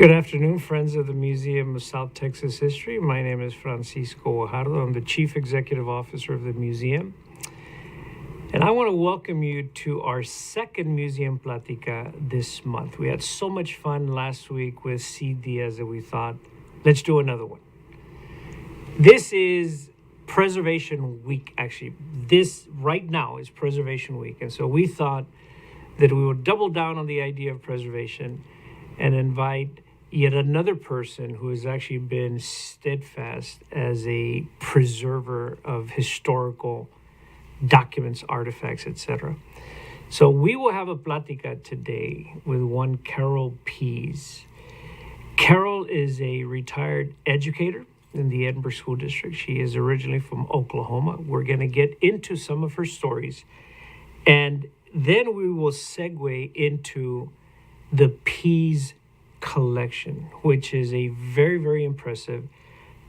Good afternoon, friends of the Museum of South Texas History. My name is Francisco Guajardo. I'm the Chief Executive Officer of the museum. And I want to welcome you to our second Museum Plática this month. We had so much fun last week with C. Diaz that we thought, let's do another one. This is Preservation Week, actually. This right now is Preservation Week. And so we thought that we would double down on the idea of preservation and invite yet another person who has actually been steadfast as a preserver of historical documents, artifacts, etc. So we will have a plática today with one Carol Pease. Carol is a retired educator in the Edinburgh School District. She is originally from Oklahoma. We're going to get into some of her stories, and then we will segue into the Pease collection, which is a very, very impressive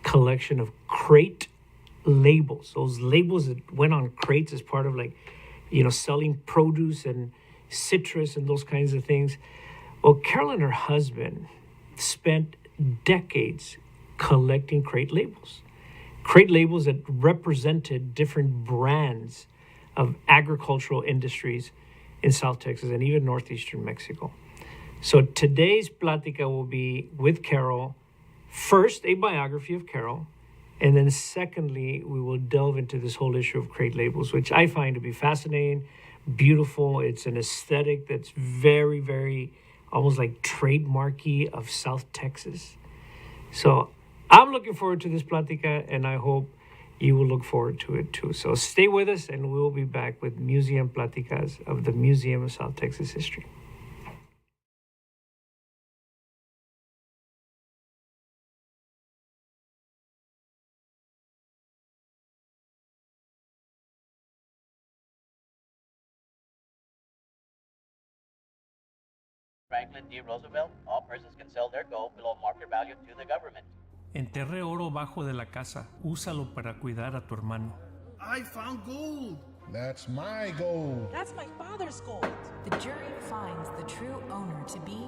collection of crate labels. Those labels that went on crates as part of selling produce and citrus and those kinds of things. Well, Carol and her husband spent decades collecting crate labels that represented different brands of agricultural industries in South Texas and even northeastern Mexico. So today's plática will be with Carol. First, a biography of Carol, and then secondly, we will delve into this whole issue of crate labels, which I find to be fascinating, beautiful. It's an aesthetic that's very, very almost like trademarky of South Texas. So I'm looking forward to this plática, and I hope you will look forward to it too. So stay with us, and we'll be back with Museum Pláticas of the Museum of South Texas History. Franklin D. Roosevelt, all persons can sell their gold below market value to the government. Enterré oro bajo de la casa. Úsalo para cuidar a tu hermano. I found gold. That's my gold. That's my father's gold. The jury finds the true owner to be...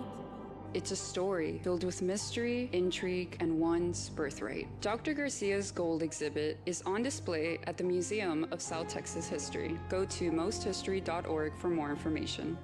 It's a story filled with mystery, intrigue, and one's birthright. Dr. Garcia's gold exhibit is on display at the Museum of South Texas History. Go to mosthistory.org for more information.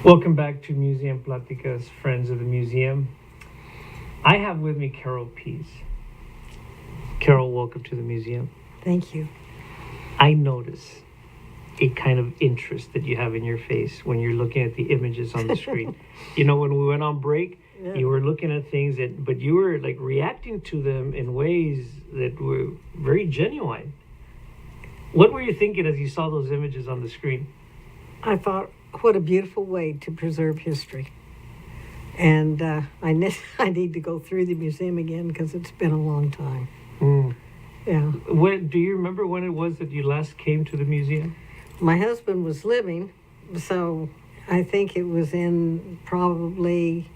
Welcome back to Museum Pláticas, friends of the museum. I have with me Carol Pease. Carol, welcome to the museum. Thank you. I notice a kind of interest that you have in your face when you're looking at the images on the screen. You know, when we went on break, you were looking at things but you were like reacting to them in ways that were very genuine. What were you thinking as you saw those images on the screen? I thought, what a beautiful way to preserve history. And I need to go through the museum again because it's been a long time. Yeah. Do you remember when it was that you last came to the museum? My husband was living, so I think it was in probably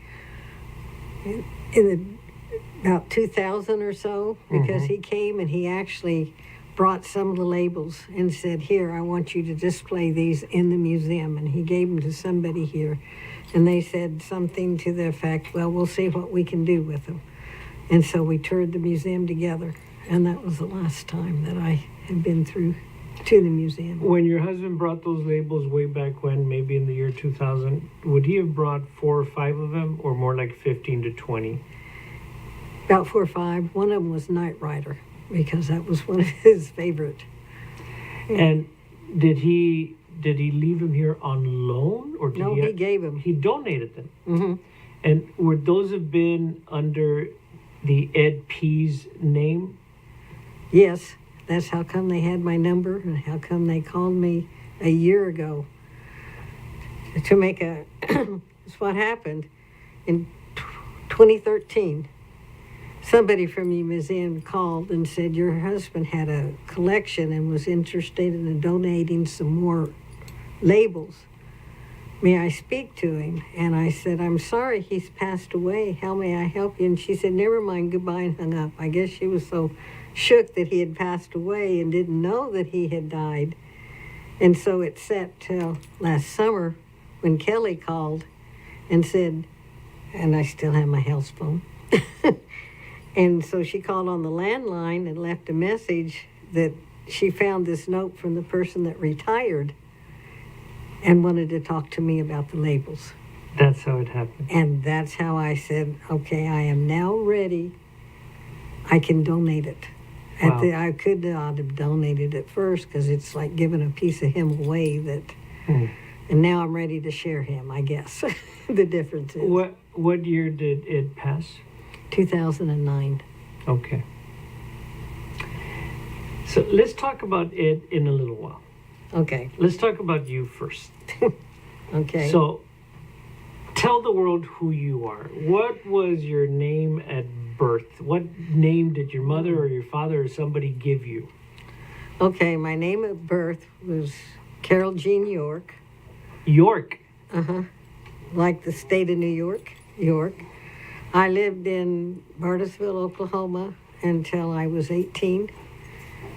about 2000 or so, because he came and he actually brought some of the labels and said, here, I want you to display these in the museum. And he gave them to somebody here. And they said something to the effect, well, we'll see what we can do with them. And so we toured the museum together. And that was the last time that I had been through to the museum. When your husband brought those labels way back when, maybe in the year 2000, would he have brought 4 or 5 of them, or more like 15 to 20? About 4 or 5. One of them was Knight Rider, because that was one of his favorite. And did he leave them here on loan, or did he gave them. He donated them. Mm-hmm. And would those have been under the Ed Pease name? Yes, that's how come they had my number, and how come they called me a year ago to make a. That's what happened in 2013. Somebody from the museum called and said your husband had a collection and was interested in donating some more labels. May I speak to him? And I said, I'm sorry, he's passed away. How may I help you? And she said, never mind, goodbye, and hung up. I guess she was so shook that he had passed away and didn't know that he had died. And so it sat till last summer when Kelly called and said, and I still have my house phone. And so she called on the landline and left a message that she found this note from the person that retired and wanted to talk to me about the labels. That's how it happened. And that's how I said, okay, I am now ready. I can donate it. Wow. I could not have donated it first because it's like giving a piece of him away and now I'm ready to share him, I guess. The difference is. What year did it pass? 2009. Okay. So let's talk about it in a little while. Okay. Let's talk about you first. Okay. So tell the world who you are. What was your name at birth? What name did your mother or your father or somebody give you? Okay, my name at birth was Carol Jean York. York? Uh-huh. Like the state of New York, York. I lived in Bartlesville, Oklahoma until I was 18.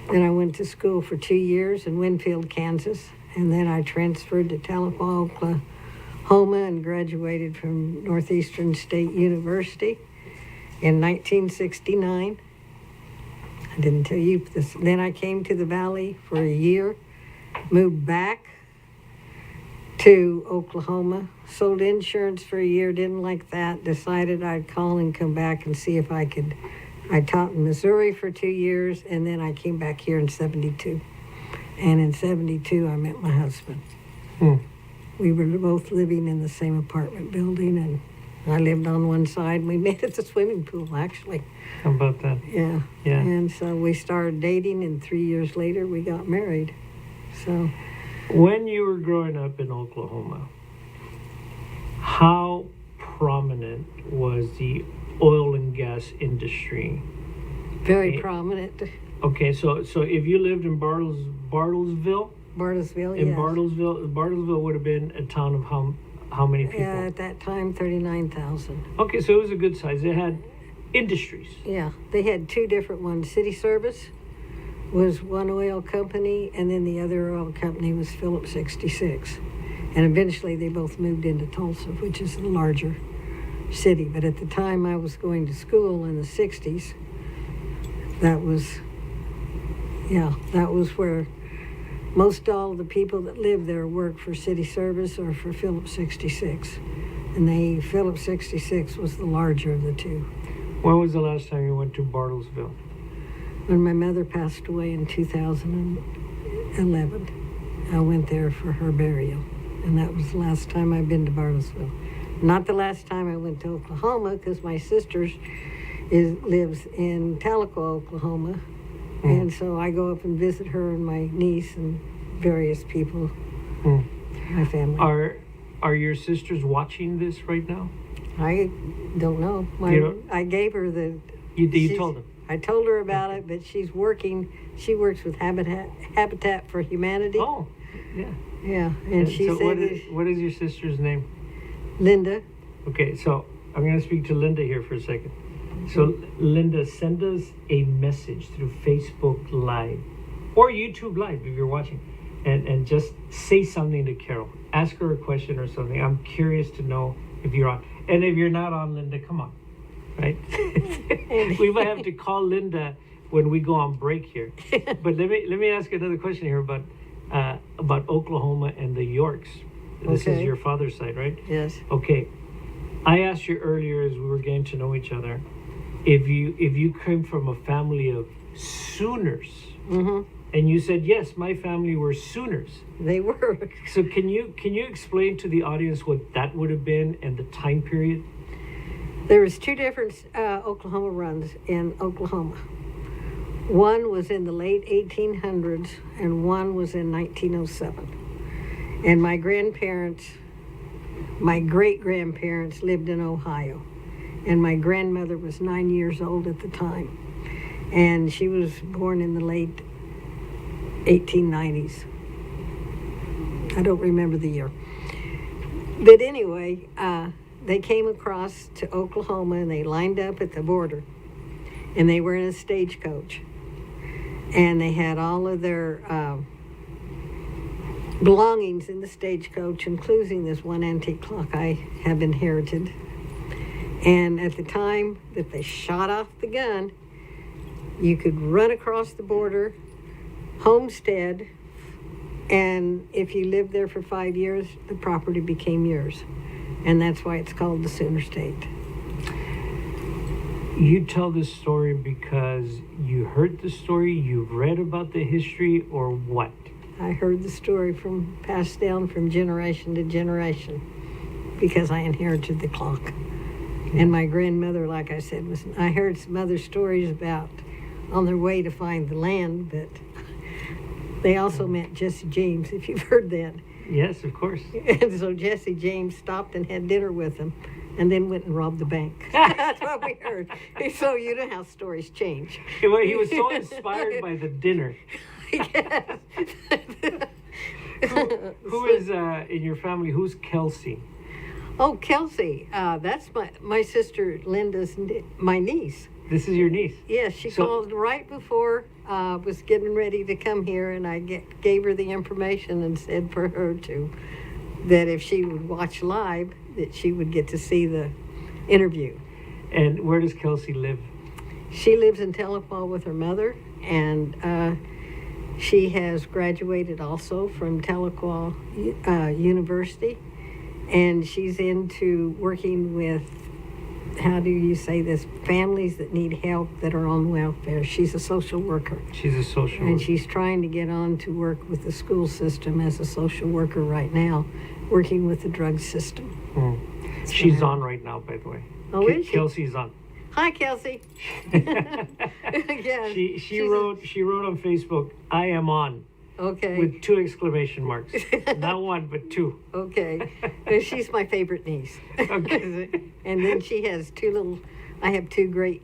Then I went to school for 2 years in Winfield, Kansas. And then I transferred to Tahlequah, Oklahoma and graduated from Northeastern State University in 1969. I didn't tell you this. Then I came to the Valley for a year, moved back to Oklahoma, sold insurance for a year, didn't like that, decided I'd call and come back and see if I could. I taught in Missouri for 2 years, and then I came back here in 72. And in 72, I met my husband. We were both living in the same apartment building, and I lived on one side. We met at the swimming pool, actually. How about that? Yeah. Yeah. And so we started dating, and 3 years later, we got married. So... When you were growing up in Oklahoma, how prominent was the oil and gas industry? Very prominent. Okay, so if you lived in Bartlesville? Bartlesville, In yes. Bartlesville would have been a town of how many people? At that time, 39,000. Okay, so it was a good size. It had industries. Yeah, they had 2 different ones. City Service was one oil company, and then the other oil company was Phillips 66. And eventually they both moved into Tulsa, which is the larger city. But at the time I was going to school in the 60s, that was where most all the people that live there work for city service or for Phillips 66. And Phillips 66 was the larger of the two. When was the last time you went to Bartlesville? When my mother passed away in 2011, I went there for her burial. And that was the last time I've been to Bartlesville. Not the last time I went to Oklahoma, because my sister lives in Tahlequah, Oklahoma. And so I go up and visit her and my niece and various people, my family. Are your sisters watching this right now? I don't know. I gave her You told them? I told her about it, but she's working. She works with Habitat for Humanity. Oh, yeah. Yeah, and she so said... what is your sister's name? Linda. Okay, so I'm going to speak to Linda here for a second. So, Linda, send us a message through Facebook Live or YouTube Live if you're watching, and just say something to Carol. Ask her a question or something. I'm curious to know if you're on. And if you're not on, Linda, come on, right? We might have to call Linda when we go on break here. But let me ask another question here about Oklahoma and the Yorks. This is your father's side, right? Yes. Okay. I asked you earlier as we were getting to know each other, if you came from a family of Sooners, and you said yes, my family were Sooners. They were. So can you explain to the audience what that would have been and the time period? There was two different Oklahoma runs in Oklahoma. One was in the late 1800s, and one was in 1907. And my great-grandparents lived in Ohio. And my grandmother was 9 years old at the time. And she was born in the late 1890s. I don't remember the year. But anyway, they came across to Oklahoma and they lined up at the border. And they were in a stagecoach. And they had all of their belongings in the stagecoach, including this one antique clock I have inherited. And at the time that they shot off the gun, you could run across the border, homestead, and if you lived there for 5 years, the property became yours. And that's why it's called the Sooner State. You tell this story because you heard the story, you've read about the history, or what? I heard the story passed down from generation to generation because I inherited the clock. And my grandmother, like I said, I heard some other stories about on their way to find the land, but they also met Jesse James, if you've heard that. Yes, of course. And so Jesse James stopped and had dinner with him and then went and robbed the bank. That's what we heard. So you know how stories change. Well, he was so inspired by the dinner. Yes. Who is in your family? Who's Kelsey? Oh, Kelsey. That's my sister Linda's, my niece. This is your niece? Yes, she called right before was getting ready to come here, and I gave her the information and said for her that if she would watch live, that she would get to see the interview. And where does Kelsey live? She lives in Tahlequah with her mother, and she has graduated also from Tahlequah University, and she's into working with, how do you say this, families that need help that are on welfare. She's a social worker. She's a social worker. And she's trying to get on to work with the school system as a social worker right now, working with the drug system. She's on right now, by the way. Oh, is she? Kelsey's on. Hi, Kelsey. Yeah, she wrote on Facebook, "I am on." Okay. With 2 exclamation marks. Not 1, but 2. Okay. And she's my favorite niece. Okay. And then she has I have 2 great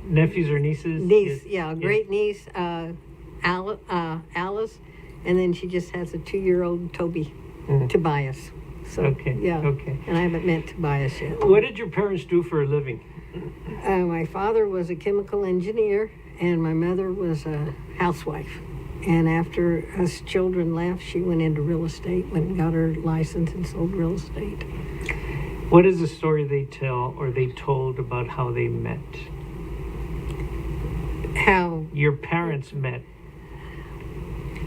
nephews or nieces? Niece, Yes. yeah, great niece, Alice, and then she just has a 2-year-old Toby, Tobias. So, okay. Yeah. Okay. And I haven't met Tobias yet. What did your parents do for a living? My father was a chemical engineer, and my mother was a housewife. And after us children left, she went into real estate, went and got her license and sold real estate. What is the story they tell or they told about how they met? How? Your parents met.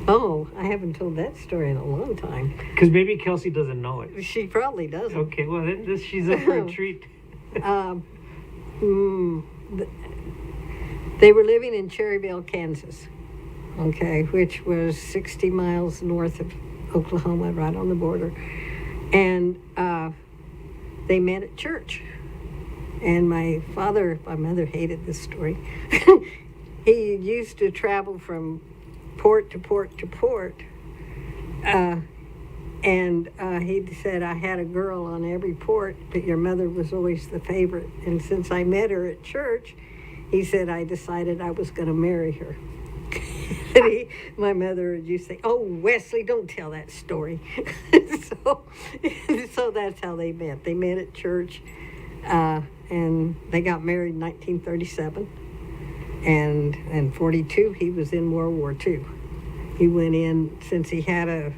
Oh, I haven't told that story in a long time. Because maybe Kelsey doesn't know it. She probably doesn't. Okay, well, then she's up for a treat. They were living in Cherryville, Kansas, okay, which was 60 miles north of Oklahoma, right on the border. And they met at church. And my mother hated this story. He used to travel from port to port to port. And he said, I had a girl on every port, but your mother was always the favorite. And since I met her at church, he said, I decided I was going to marry her. And my mother would just say, oh, Wesley, don't tell that story. So that's how they met. They met at church, and they got married in 1937. And in 42, he was in World War II. He went in, since he had a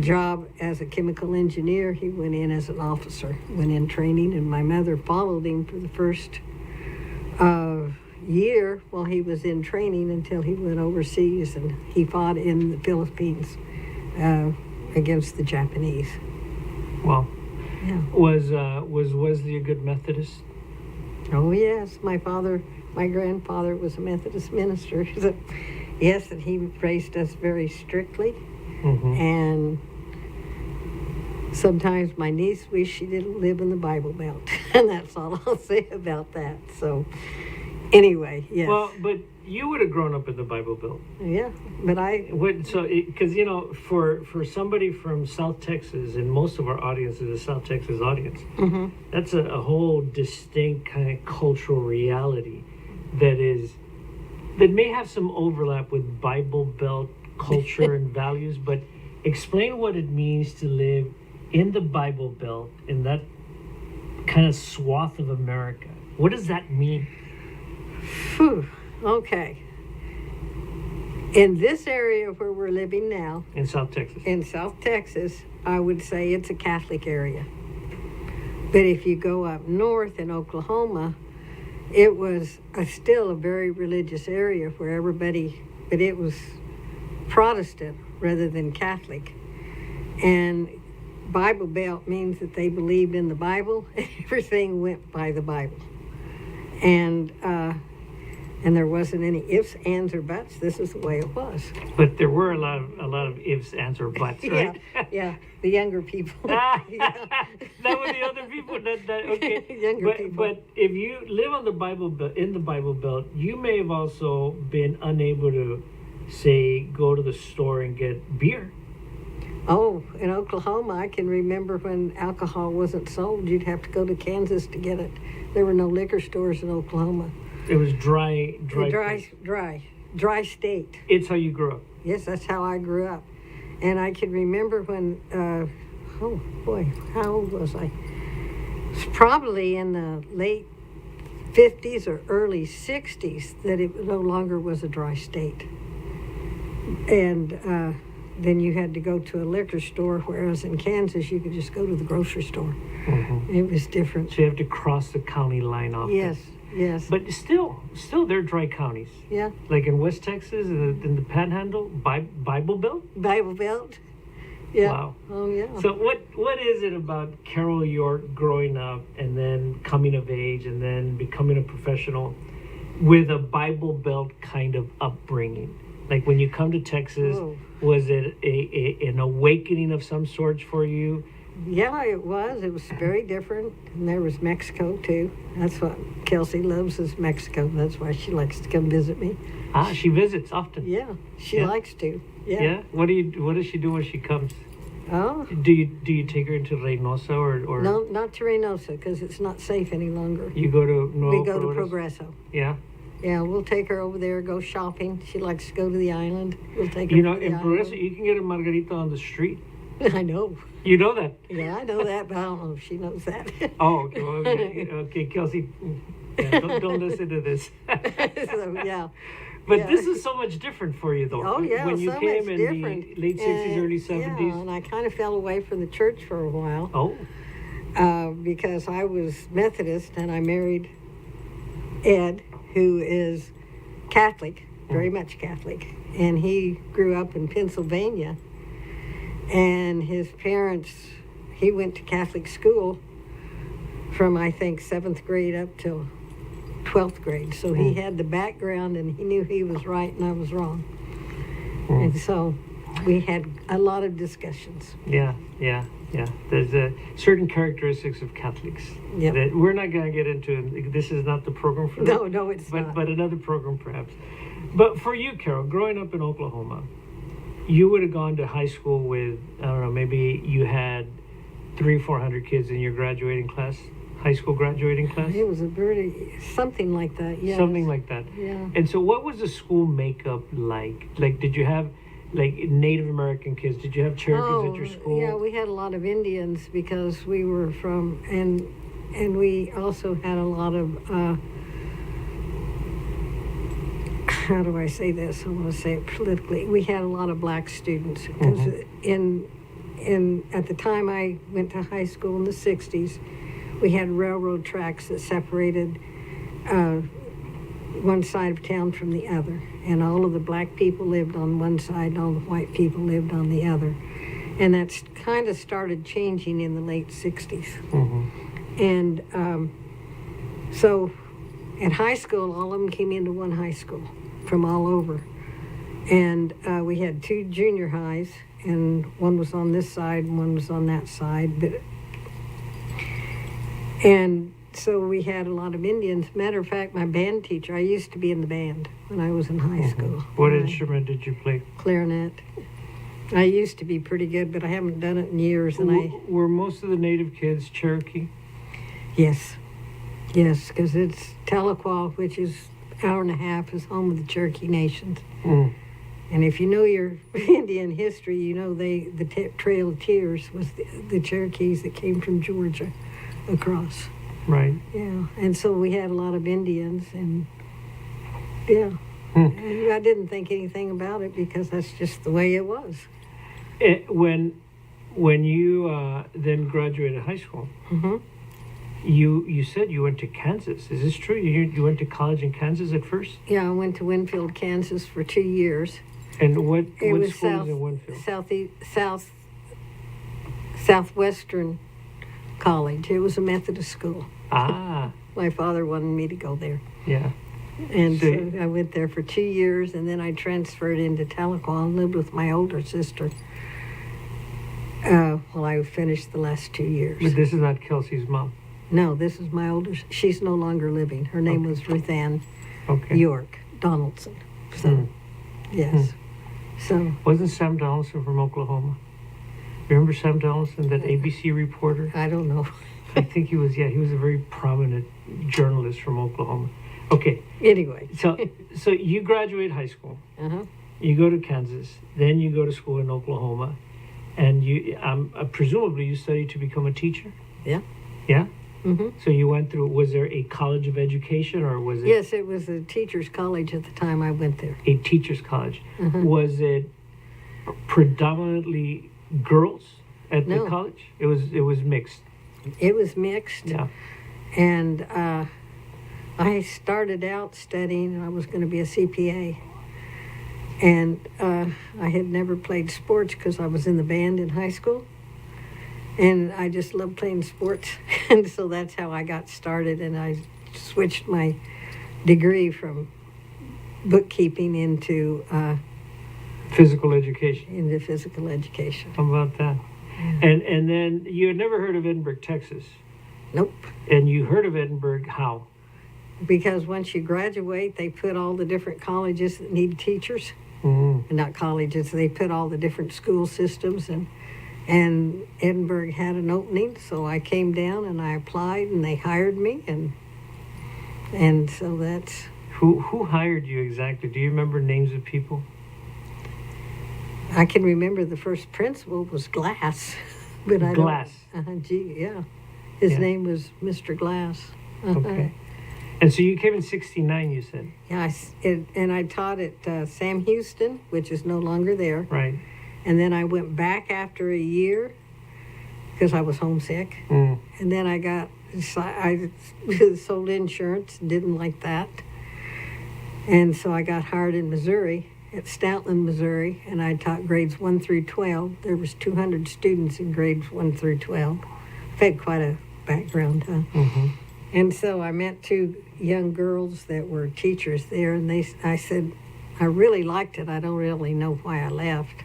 job as a chemical engineer, he went in as an officer, went in training, and my mother followed him for the first year while he was in training until he went overseas, and he fought in the Philippines against the Japanese. Well, Yeah. was Wesley a good Methodist? Oh yes, my grandfather was a Methodist minister. So, yes, and he raised us very strictly. Mm-hmm. And sometimes my niece wished she didn't live in the Bible Belt, and that's all I'll say about that. So, anyway, yes. Well, but you would have grown up in the Bible Belt. Yeah, but Because for somebody from South Texas, and most of our audience is a South Texas audience, mm-hmm. that's a whole distinct kind of cultural reality that may have some overlap with Bible Belt culture and values. But explain what it means to live in the Bible Belt, in that kind of swath of America. What does that mean? Phew, okay. In this area where we're living now, In South Texas, I would say it's a Catholic area. But if you go up north in Oklahoma, it was still a very religious area where everybody, but it was Protestant rather than Catholic. And Bible Belt means that they believed in the Bible, and everything went by the Bible. And there wasn't any ifs, ands, or buts. This is the way it was. but there were a lot of ifs, ands, or buts, right? Yeah, the younger people. That were the other people. Okay. Younger people. But if you live on the Bible Belt, in the Bible Belt, you may have also been unable to, say, go to the store and get beer. Oh, in Oklahoma, I can remember when alcohol wasn't sold. You'd have to go to Kansas to get it. There were no liquor stores in Oklahoma. It was dry. Dry state. It's how you grew up. Yes, that's how I grew up. And I can remember when, oh boy, how old was I? It was probably in the late 50s or early 60s that it no longer was a dry state. And then you had to go to a liquor store, whereas in Kansas you could just go to the grocery store. Mm-hmm. It was different. So you have to cross the county line often. Yes. But still, they're dry counties. Yeah. Like in West Texas, in the Panhandle, Bible Belt. Bible Belt. Yeah. Wow. Oh yeah. So what is it about Carol York growing up and then coming of age and then becoming a professional with a Bible Belt kind of upbringing? Like when you come to Texas, was it an awakening of some sort for you? Yeah, it was. It was very different. And there was Mexico, too. That's what Kelsey loves, is Mexico. That's why she likes to come visit me. Ah, she visits often. Yeah, she likes to. Yeah. Yeah? What does she do when she comes? Oh. Do you take her into Reynosa or No, not to Reynosa, because it's not safe any longer. you go to We go to Progreso. Yeah. Yeah, we'll take her over there, go shopping. She likes to go to the island. We'll take her You know, to the in Progreso, island. you can get a margarita on the street. I know. You know that? Yeah, I know that, but I don't know if she knows that. Oh, okay. Well, okay, Kelsey, don't listen to this. So, yeah. But Yeah. this is so much different for you, though. Oh, yeah, When you so came much in different. the late 60s, early 70s. Yeah, and I kind of fell away from the church for a while. Oh. Because I was Methodist and I married Ed, who is Catholic, very much Catholic. And he grew up in Pennsylvania. And his parents, he went to Catholic school from, I think, 7th grade up till 12th grade. So he had the background, and he knew he was right and I was wrong. And so we had a lot of discussions. Yeah. There's certain characteristics of Catholics Yep. that we're not going to get into. This is not the program for that. No, it's not. But another program perhaps. But for you, Carol, growing up in Oklahoma, you would have gone to high school with, I don't know, maybe you had 300-400 kids in your graduating class, high school graduating class? It was something like that, yes. Something like that. Yeah. And so what was the school makeup like? Like, did you have Native American kids? Did you have Cherokees at your school? Yeah, we had a lot of Indians because we were from, and we also had a lot of, how do I say this? I want to say it politically. We had a lot of black students because at the time I went to high school in the 60s, we had railroad tracks that separated one side of town from the other. And all of the black people lived on one side and all the white people lived on the other. And that's kind of started changing in the late 60s. And so at high school, all of them came into one high school from all over. And we had 2 junior highs, and one was on this side and one was on that side. And so we had a lot of Indians. Matter of fact, my band teacher, I used to be in the band when I was in high school. What instrument did you play? Clarinet. I used to be pretty good, but I haven't done it in years. And Were most of the native kids Cherokee? Yes, because it's Tahlequah, which is an hour and a half, is home of the Cherokee Nations. And if you know your Indian history, you know the Trail of Tears was the Cherokees that came from Georgia across. Right. Yeah, and so we had a lot of Indians, and yeah. And I didn't think anything about it because that's just the way it was. When you then graduated high school, you said you went to Kansas. Is this true? You went to college in Kansas at first? Yeah, I went to Winfield, Kansas for 2 years. And what was school was in Winfield? Southwestern College. It was a Methodist school. Ah. My father wanted me to go there. Yeah. And so I went there for 2 years, and then I transferred into Tahlequah and lived with my older sister while I finished the last 2 years. But this is not Kelsey's mom? No, this is my older. She's no longer living. Her name was Ruth Ann York Donaldson. So, yes. So wasn't Sam Donaldson from Oklahoma? Remember Sam Donaldson, that ABC reporter? I don't know. I think he was. Yeah, he was a very prominent journalist from Oklahoma. Okay. Anyway. So you graduate high school. You go to Kansas. Then you go to school in Oklahoma, and you presumably you studied to become a teacher. Yeah. Yeah. So you went through. Was there a college of education, or was it? Yes, it was a teachers' college at the time I went there. A teachers' college. Was it predominantly girls at the college? It was mixed. It was mixed. Yeah. And I started out studying. I was going to be a CPA. And I had never played sports because I was in the band in high school. And I just loved playing sports. And so that's how I got started. And I switched my degree from bookkeeping into physical education. Into physical education. How about that? Yeah. And then you had never heard of Edinburgh, Texas. Nope. And you heard of Edinburgh how? Because once you graduate, they put all the different colleges that need teachers. Not colleges, they put all the different school systems, and Edinburgh had an opening, so I came down and I applied and they hired me, and so that's... Who hired you exactly? Do you remember names of people? I can remember the first principal was Glass. But I Glass? His name was Mr. Glass. Okay. And so you came in 69, you said? Yeah, and I taught at Sam Houston, which is no longer there. Right. And then I went back after a year because I was homesick. And then I sold insurance, didn't like that. And so I got hired in Missouri, at Stoutland, Missouri, and I taught grades 1 through 12. There was 200 students in grades 1 through 12. I've had quite a background, huh? Mm-hmm. And so I met two young girls that were teachers there, and I said, I really liked it. I don't really know why I left.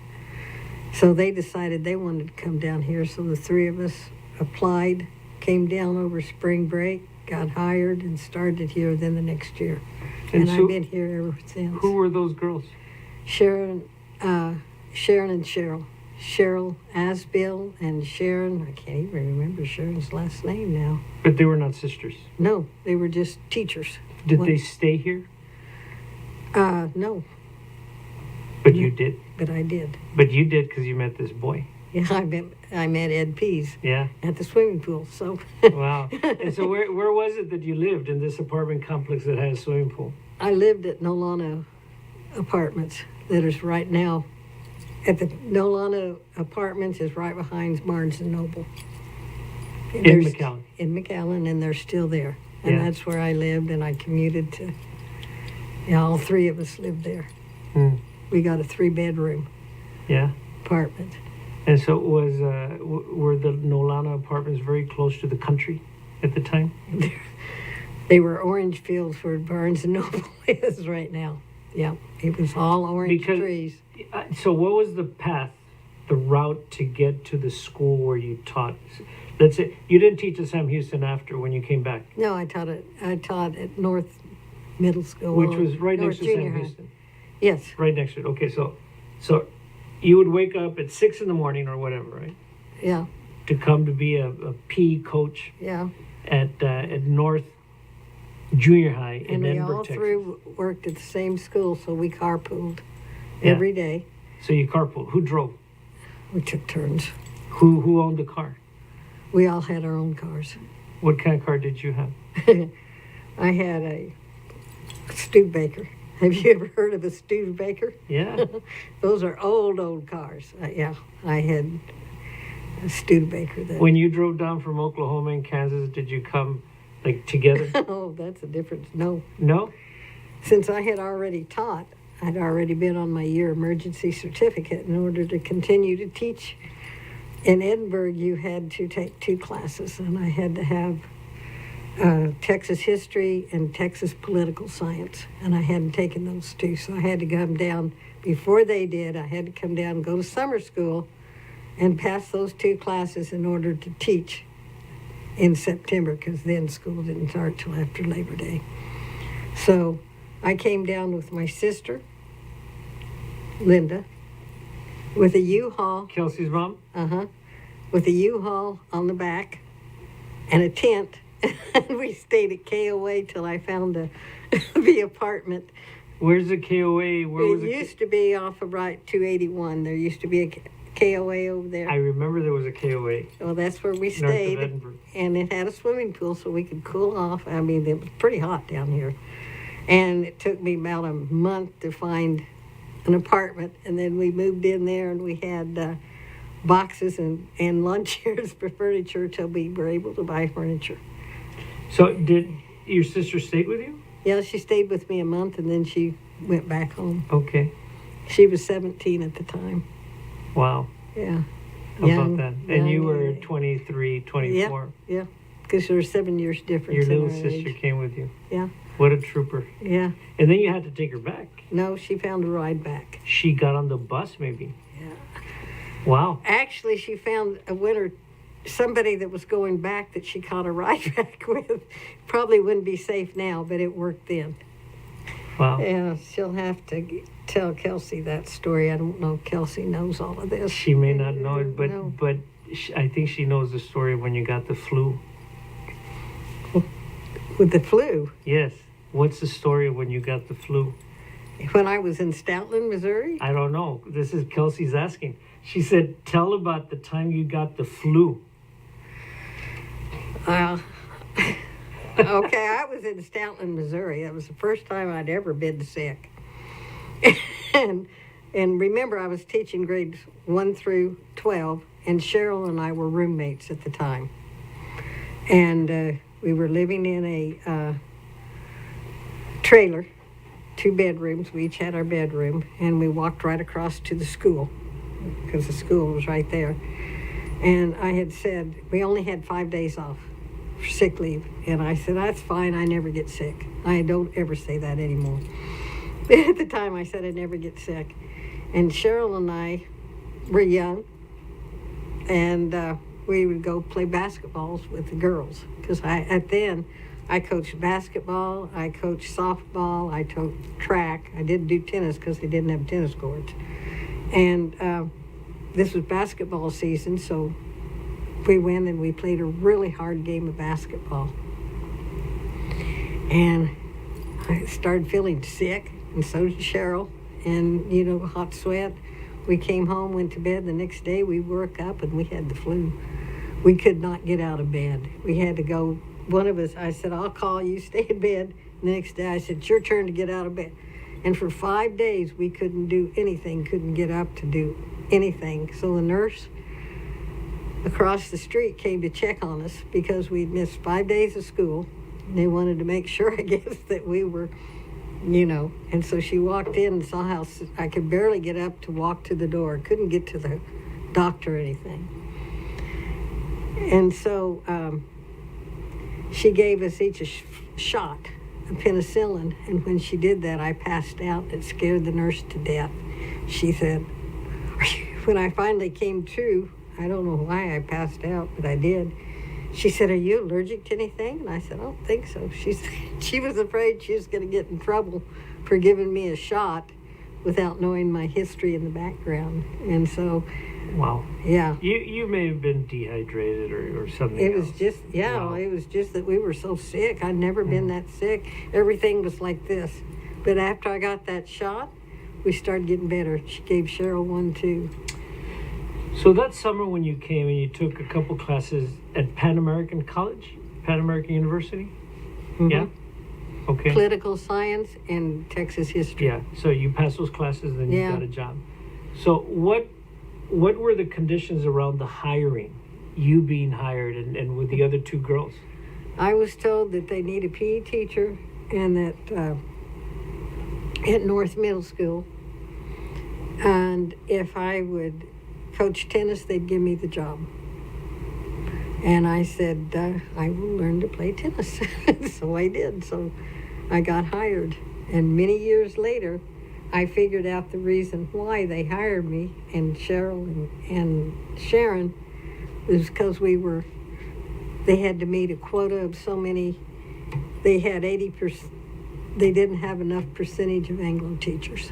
So they decided they wanted to come down here, so the three of us applied, came down over spring break, got hired, and started here then the next year. And so I've been here ever since. Who were those girls? Sharon and Cheryl. Cheryl Asbill and Sharon, I can't even remember Sharon's last name now. But they were not sisters. No, they were just teachers. Did they stay here? No, But you did. but I did. But you did because you met this boy. Yeah, I met Ed Pease Yeah. at the swimming pool. So Wow. And so where was it that you lived in this apartment complex that had a swimming pool? I lived at Nolana Apartments that is right now. At the Nolana Apartments is right behind Barnes and Noble. And In there's- McAllen. In McAllen, and they're still there. And Yeah. that's where I lived, and I commuted to. Yeah, all three of us lived there. Hmm. We got a 3-bedroom Yeah. apartment. And so was were the Nolana apartments very close to the country at the time? They were orange fields where Barnes and Noble is right now. Yeah, it was all orange trees. So what was the path, the route to get to the school where you taught? Let's say you didn't teach at Sam Houston after when you came back, No, I taught at North Middle School, which was right North next to Junior Sam High. Houston. Yes, Right next to it. Okay, so you would wake up at 6 a.m. or whatever, right? yeah, To come to be a PE coach yeah. at North Junior High in And we Edinburgh, all Texas. three worked at the same school, so we carpooled Yeah. every day. So you carpool. Who drove? We took turns. Who owned the car? We all had our own cars. What kind of car did you have? I had a Studebaker. Have you ever heard of a Studebaker? Yeah. Those are old cars. Yeah, I had a Studebaker then. When you drove down from Oklahoma and Kansas, did you come like together? Oh, that's a difference. No. No? Since I had already taught, I'd already been on my year emergency certificate. In order to continue to teach in Edinburgh, you had to take 2 classes, and I had to have Texas history and Texas political science, and I hadn't taken those 2, so I had to come down before they did. I had to come down and go to summer school and pass those 2 classes in order to teach in September, because then school didn't start till after Labor Day. So I came down with my sister, Linda, with a U-Haul, Kelsey's mom? with a U-Haul on the back and a tent. And we stayed at KOA till I found the apartment. Where's the KOA? Where was It it? used to be off of Right 281. There used to be a KOA over there. I remember there was a KOA Well, that's where we north of stayed. Edinburgh. And it had a swimming pool so we could cool off. I mean, it was pretty hot down here. And it took me about a month to find an apartment. And then we moved in there, and we had boxes and lawn chairs for furniture till we were able to buy furniture. So did your sister stay with you? Yeah, she stayed with me a month, and then she went back home. Okay. She was 17 at the time. Wow. Yeah. How Young- about that? And you young, were 23, 24. Yeah, because there were 7 years difference Your in little our sister age. came with you. Yeah, What a trooper. yeah. And then you had to take her back. No, she found a ride back. She got on the bus, maybe. Yeah. Wow. Actually, she found somebody that was going back that she caught a ride back with. Probably wouldn't be safe now, but it worked then. Wow. Yeah, she'll have to tell Kelsey that story. I don't know if Kelsey knows all of this. She may not know it, but No. I think she knows the story when you got the flu. With the flu, Yes. What's the story when you got the flu? when I was in Stoutland, Missouri, I don't know. This is Kelsey's asking. She said, tell about the time you got the flu. okay, I was in Stoutland, Missouri. That was the first time I'd ever been sick. and remember, I was teaching grades 1 through 12, and Cheryl and I were roommates at the time. And we were living in a trailer, 2 bedrooms. We each had our bedroom, and we walked right across to the school because the school was right there. And I had said, we only had 5 days off for sick leave. And I said, that's fine, I never get sick. I don't ever say that anymore. But at the time, I said I never get sick. And Cheryl and I were young, and we would go play basketballs with the girls. Because I coached basketball, I coached softball, I taught track. I didn't do tennis because they didn't have tennis courts. And this was basketball season, so we went and we played a really hard game of basketball. And I started feeling sick, and so did Cheryl, and, hot sweat. We came home, went to bed. The next day we woke up and we had the flu. We could not get out of bed. We had to go, one of us, I said, I'll call you, stay in bed. The next day I said, it's your turn to get out of bed. And for 5 days we couldn't do anything, couldn't get up to do anything. So the nurse across the street came to check on us because we'd missed 5 days of school. And they wanted to make sure, I guess, that we were, And so she walked in and saw how I could barely get up to walk to the door. Couldn't get to the doctor or anything. And so she gave us each a shot of penicillin. And when she did that, I passed out. It scared the nurse to death. She said, when I finally came to, I don't know why I passed out, but I did. She said, are you allergic to anything? And I said, I don't think so. She was afraid she was going to get in trouble for giving me a shot without knowing my history in the background. And so, Wow. yeah. You may have been dehydrated or something It else. was just, Wow. It was just that we were so sick. I'd never been that sick. Everything was like this. But after I got that shot, we started getting better. She gave Cheryl one too. So that summer when you came and you took a couple classes at Pan American University? Mhm. Yeah? Okay. Political science and Texas history. Yeah, so you passed those classes, then Yeah. you got a job. So what were the conditions around the hiring, you being hired and with the other 2 girls? I was told that they need a PE teacher and that at North Middle School, and if I would coach tennis, they'd give me the job. And I said, I will learn to play tennis. So I did. So I got hired. And many years later, I figured out the reason why they hired me and Cheryl and Sharon was because they had to meet a quota of so many. They had 80%. They didn't have enough percentage of Anglo teachers.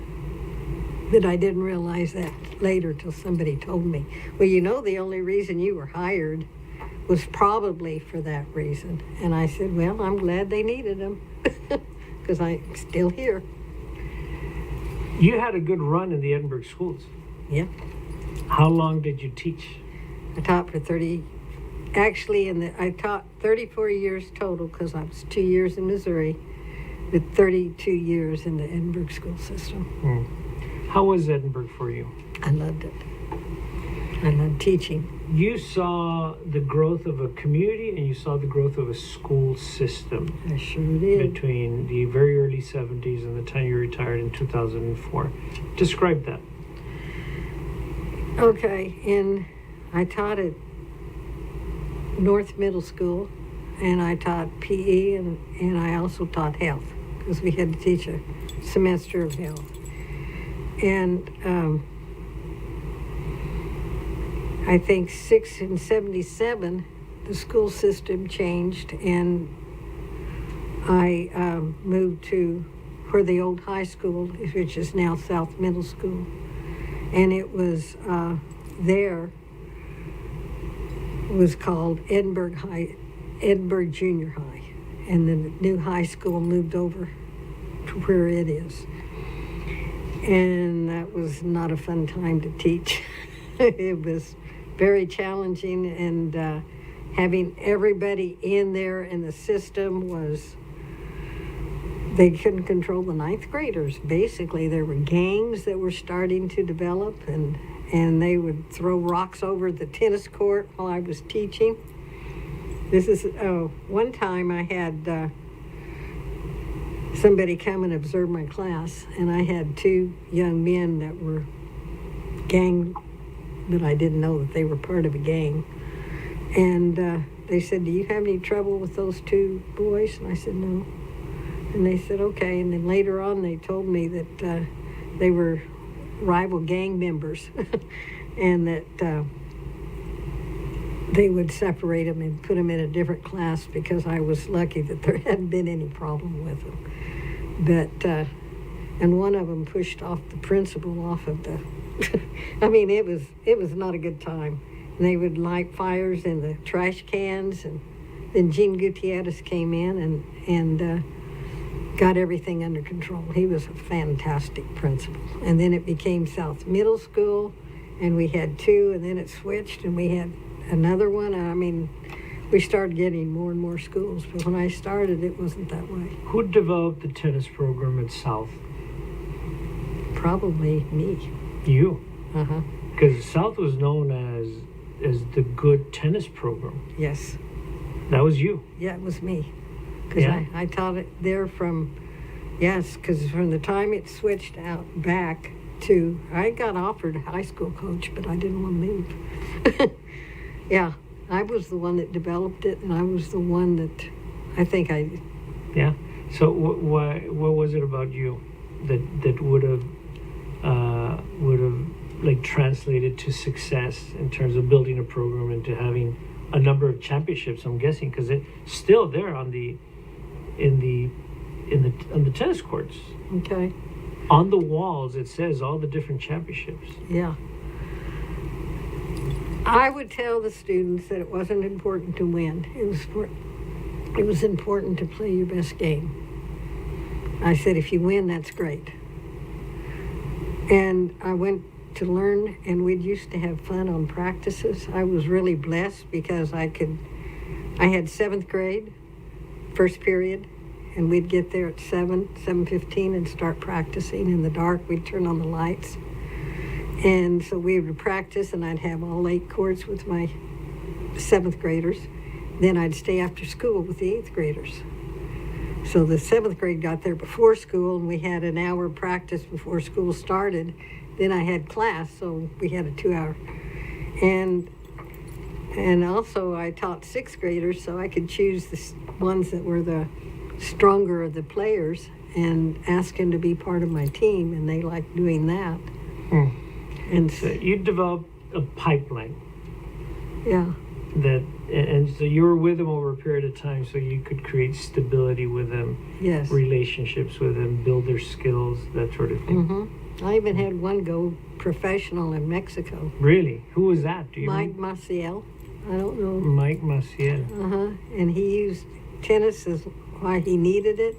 But I didn't realize that later till somebody told me. Well, the only reason you were hired was probably for that reason. And I said, well, I'm glad they needed them because I'm still here. You had a good run in the Edinburgh schools. Yeah. How long did you teach? I taught for 30, actually, I taught 34 years total because I was 2 years in Missouri, but 32 years in the Edinburgh school system. How was Edinburgh for you? I loved it. I loved teaching. You saw the growth of a community and you saw the growth of a school system I sure did. between the very early 70s and the time you retired in 2004. Describe that. Okay, I taught at North Middle School, and I taught PE, and I also taught health, because we had to teach a semester of health. And I think in 77, the school system changed, and I moved to where the old high school, which is now South Middle School. And it was was called Edinburgh Junior High. And then the new high school moved over to where it is. And that was not a fun time to teach. It was very challenging, and having everybody in there in the system was, they couldn't control the ninth graders. Basically, there were gangs that were starting to develop, and they would throw rocks over the tennis court while I was teaching. This is, one time I had somebody come and observe my class, and I had two young men that were gang, but I didn't know that they were part of a gang. And they said, "Do you have any trouble with those two boys?" And I said, "No." And they said, "Okay." And then later on, they told me that they were rival gang members and that they would separate them and put them in a different class because I was lucky that there hadn't been any problem with them. But, and one of them pushed off the principal off of the, I mean, it was not a good time. And they would light fires in the trash cans, and then Gene Gutierrez came in and got everything under control. He was a fantastic principal. And then it became South Middle School, and we had two, and then it switched, and we had another one. I mean, we started getting more and more schools, but when I started, it wasn't that way. Who developed the tennis program at South? Probably me. You. Uh-huh. Because South was known as the good tennis program. Yes. That was you. Yeah, it was me. Because Yeah. I taught it there from the time it switched out back to, I got offered a high school coach, but I didn't want to move. Yeah, I was the one that developed it, and I was the one that Yeah. So what was it about you that would have like translated to success in terms of building a program and to having a number of championships? I'm guessing because it's still there on the tennis courts. Okay. On the walls, it says all the different championships. Yeah. I would tell the students that it wasn't important to win. It was important to play your best game. I said, if you win, that's great. And I went to learn, and we used to have fun on practices. I was really blessed because I had 7th grade, first period, and we'd get there at 7:15 and start practicing in the dark. We'd turn on the lights. And so we would practice, and I'd have all 8 courts with my 7th graders. Then I'd stay after school with the 8th graders. So the 7th grade got there before school, and we had an hour of practice before school started. Then I had class, so we had a 2-hour. And also I taught 6th graders, so I could choose the ones that were the stronger of the players and ask them to be part of my team, and they liked doing that. And So you developed a pipeline yeah, and so you were with them over a period of time so you could create stability with them, yes. relationships with them, build their skills, that sort of thing. I even had one go professional in Mexico. Really? Who was that? Do you Mike remember? Maciel. I don't know. Mike Maciel. And he used tennis as why he needed it.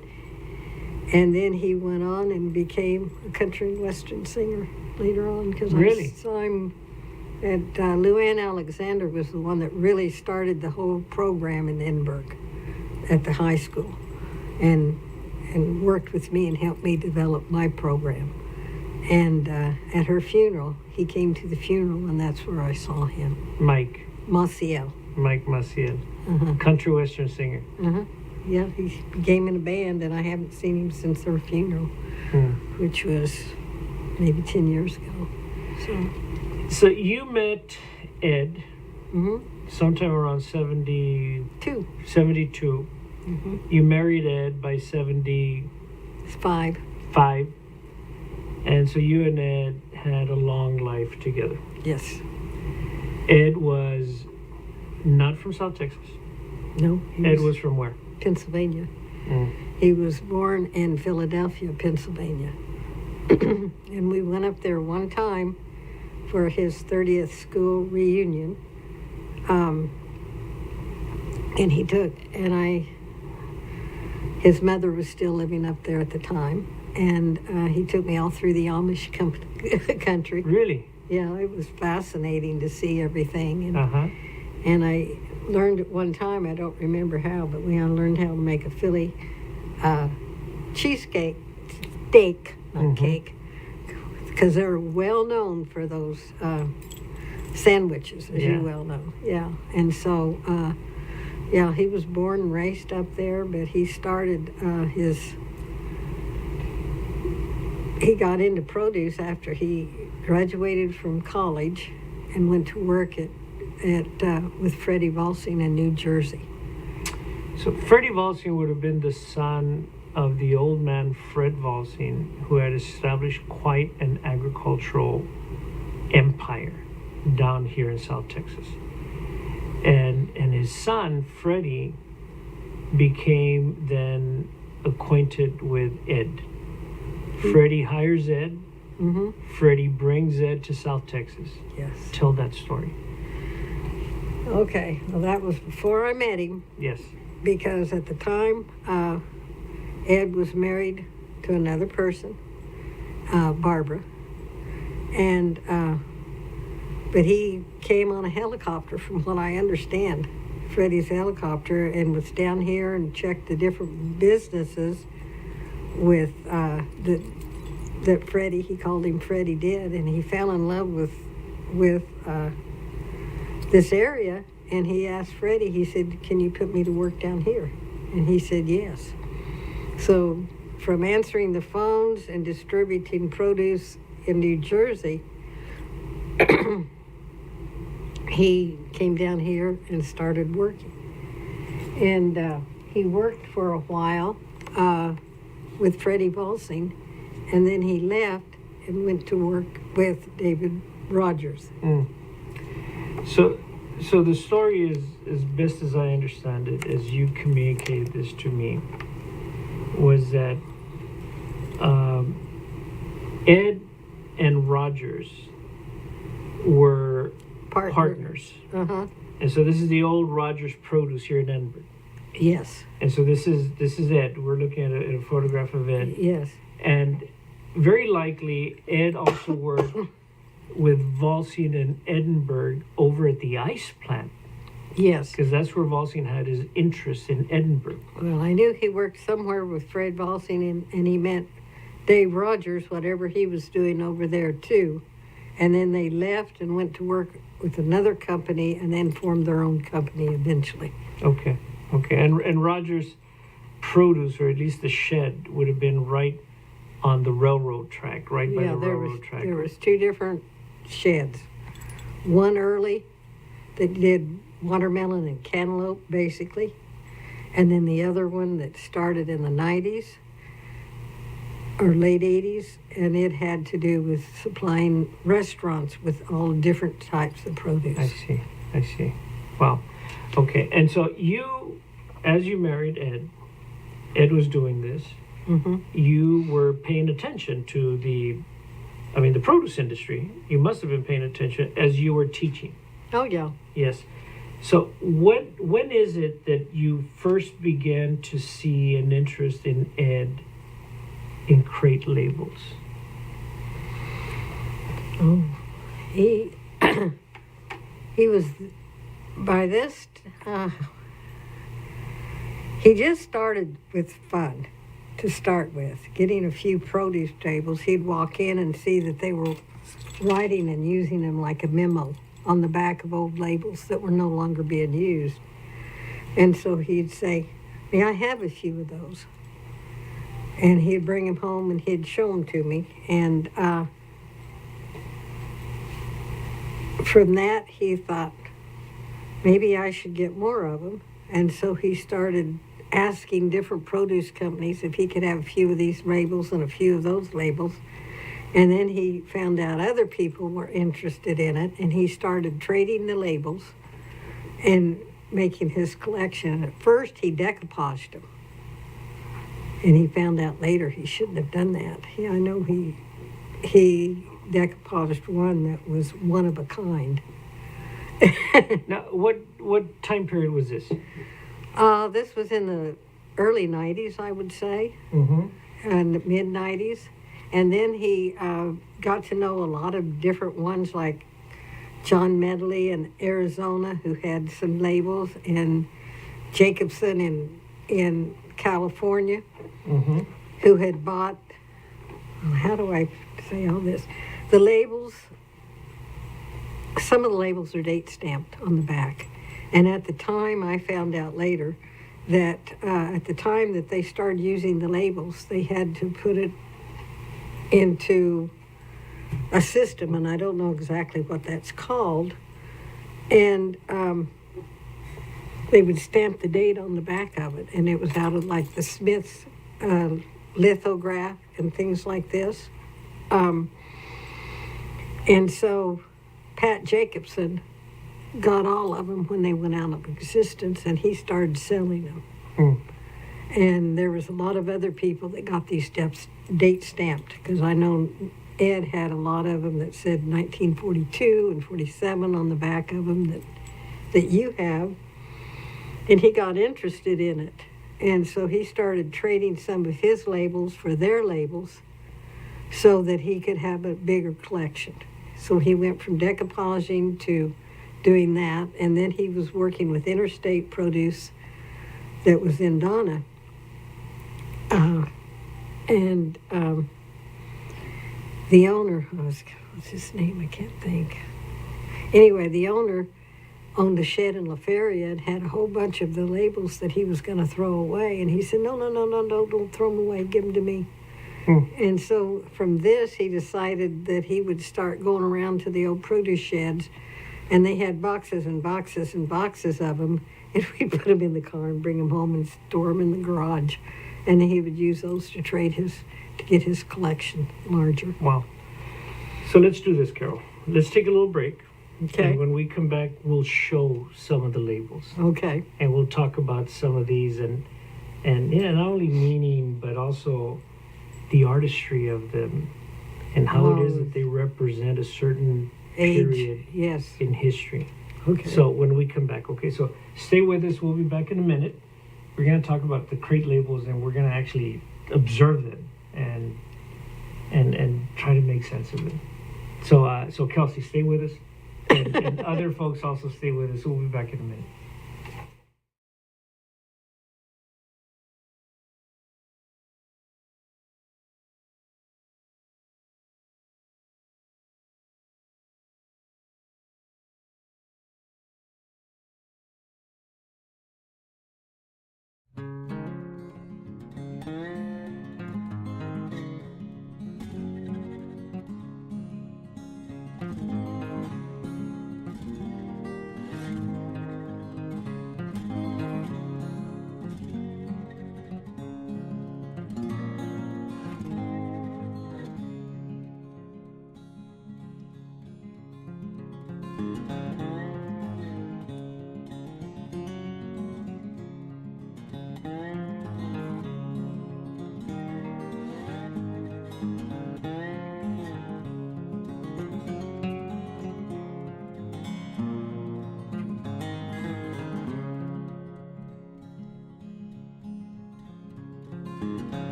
And then he went on and became a country and western singer later on. Because Really? I saw him at Luann Alexander was the one that really started the whole program in Edinburgh at the high school, and worked with me and helped me develop my program. And at her funeral, he came to the funeral, and that's where I saw him. Mike Maciel. Country western singer. Yeah, he became in a band, and I haven't seen him since her funeral, which was maybe 10 years ago. So you met Ed sometime around 72. You married Ed by 75. 5. And so you and Ed had a long life together. Yes. Ed was not from South Texas. No. Ed was from where? Pennsylvania. He was born in Philadelphia, Pennsylvania. And we went up there one time for his 30th school reunion. And his mother was still living up there at the time. And he took me all through the Amish country. Really? Yeah, it was fascinating to see everything. Uh-huh. And I learned at one time, I don't remember how, but we learned how to make a Philly cheesecake, steak, not cake, because they're well known for those sandwiches, as you well know. Yeah, and so, he was born and raised up there, but he started his he got into produce after he graduated from college and went to work with Freddie Valsing in New Jersey. So Freddie Valsing would have been the son of the old man Fred Valsing, who had established quite an agricultural empire down here in South Texas. And his son, Freddie, became then acquainted with Ed. Freddie hires Ed. Mm-hmm. Freddie brings Ed to South Texas. Yes. Tell that story. Okay, well, that was before I met him, Yes. because at the time, Ed was married to another person, Barbara, and but he came on a helicopter, from what I understand, Freddie's helicopter, and was down here and checked the different businesses with that Freddie, he called him Freddie, did, and he fell in love with this area, and he asked Freddie, he said, "Can you put me to work down here?" And he said yes. So from answering the phones and distributing produce in New Jersey, he came down here and started working. And he worked for a while with Freddie Valsing, and then he left and went to work with David Rogers. So the story is, as best as I understand it, as you communicated this to me, was that Ed and Rogers were partners. Uh-huh. And so this is the old Rogers Produce here in Edinburgh. Yes. And so this is Ed. We're looking at a photograph of Ed. Yes. And very likely Ed also worked with Valsing in Edinburgh over at the ice plant, Yes. because that's where Valsing had his interest in Edinburgh. Well, I knew he worked somewhere with Fred Valsing, and he met Dave Rogers, whatever he was doing over there, too. And then they left and went to work with another company and then formed their own company eventually. Okay. And Rogers Produce, or at least the shed, would have been right on the railroad track, right by the railroad track. There was two different sheds. One early that did watermelon and cantaloupe, basically. And then the other one that started in the 90s or late 80s, and it had to do with supplying restaurants with all different types of produce. I see. Wow. Okay. And so you, as you married Ed was doing this. Mm-hmm. You were paying attention to the produce industry. You must have been paying attention as you were teaching. Oh, yeah. Yes. So when is it that you first began to see an interest in Ed in crate labels? Oh, he was, by this, he just started with fun to start with, getting a few produce tables. He'd walk in and see that they were writing and using them like a memo on the back of old labels that were no longer being used. And so he'd say, "May I have a few of those?" And he'd bring them home and he'd show them to me. And from that, he thought, maybe I should get more of them. And so he started asking different produce companies if he could have a few of these labels and a few of those labels. And then he found out other people were interested in it, and he started trading the labels and making his collection. At first, he decoupaged them, and he found out later he shouldn't have done that. I know he decoupaged one that was one of a kind. Now, what time period was this? This was in the early 90s, I would say, Mm-hmm. and the mid-90s. And then he got to know a lot of different ones, like John Medley in Arizona, who had some labels, and Jacobson in California, Mm-hmm. who had bought, how do I say all this? The labels, some of the labels are date stamped on the back. And at the time, I found out later that at the time that they started using the labels, they had to put it into a system, and I don't know exactly what that's called. And they would stamp the date on the back of it, and it was out of like the Smith's lithograph and things like this. And so Pat Jacobson got all of them when they went out of existence, and he started selling them. And there was a lot of other people that got these date stamped, because I know Ed had a lot of them that said 1942 and 47 on the back of them that you have. And he got interested in it. And so he started trading some of his labels for their labels so that he could have a bigger collection. So he went from decoupaging to doing that. And then he was working with Interstate Produce that was in Donna. The owner, what's his name? I can't think. Anyway, the owner owned a shed in La Feria and had a whole bunch of the labels that he was going to throw away. And he said, no, don't throw them away. Give them to me. And so from this, he decided that he would start going around to the old produce sheds. And they had boxes and boxes and boxes of them. And we put them in the car and bring them home and store them in the garage. And he would use those to get his collection larger. Wow. So let's do this, Carol. Let's take a little break. Okay. And when we come back, we'll show some of the labels. Okay. And we'll talk about some of these and not only meaning, but also the artistry of them and how it is that they represent a certain period in history. Okay. So when we come back, so stay with us. We'll be back in a minute. We're going to talk about the crate labels, and we're going to actually observe them and try to make sense of them. So Kelsey, stay with us, and other folks also stay with us. We'll be back in a minute.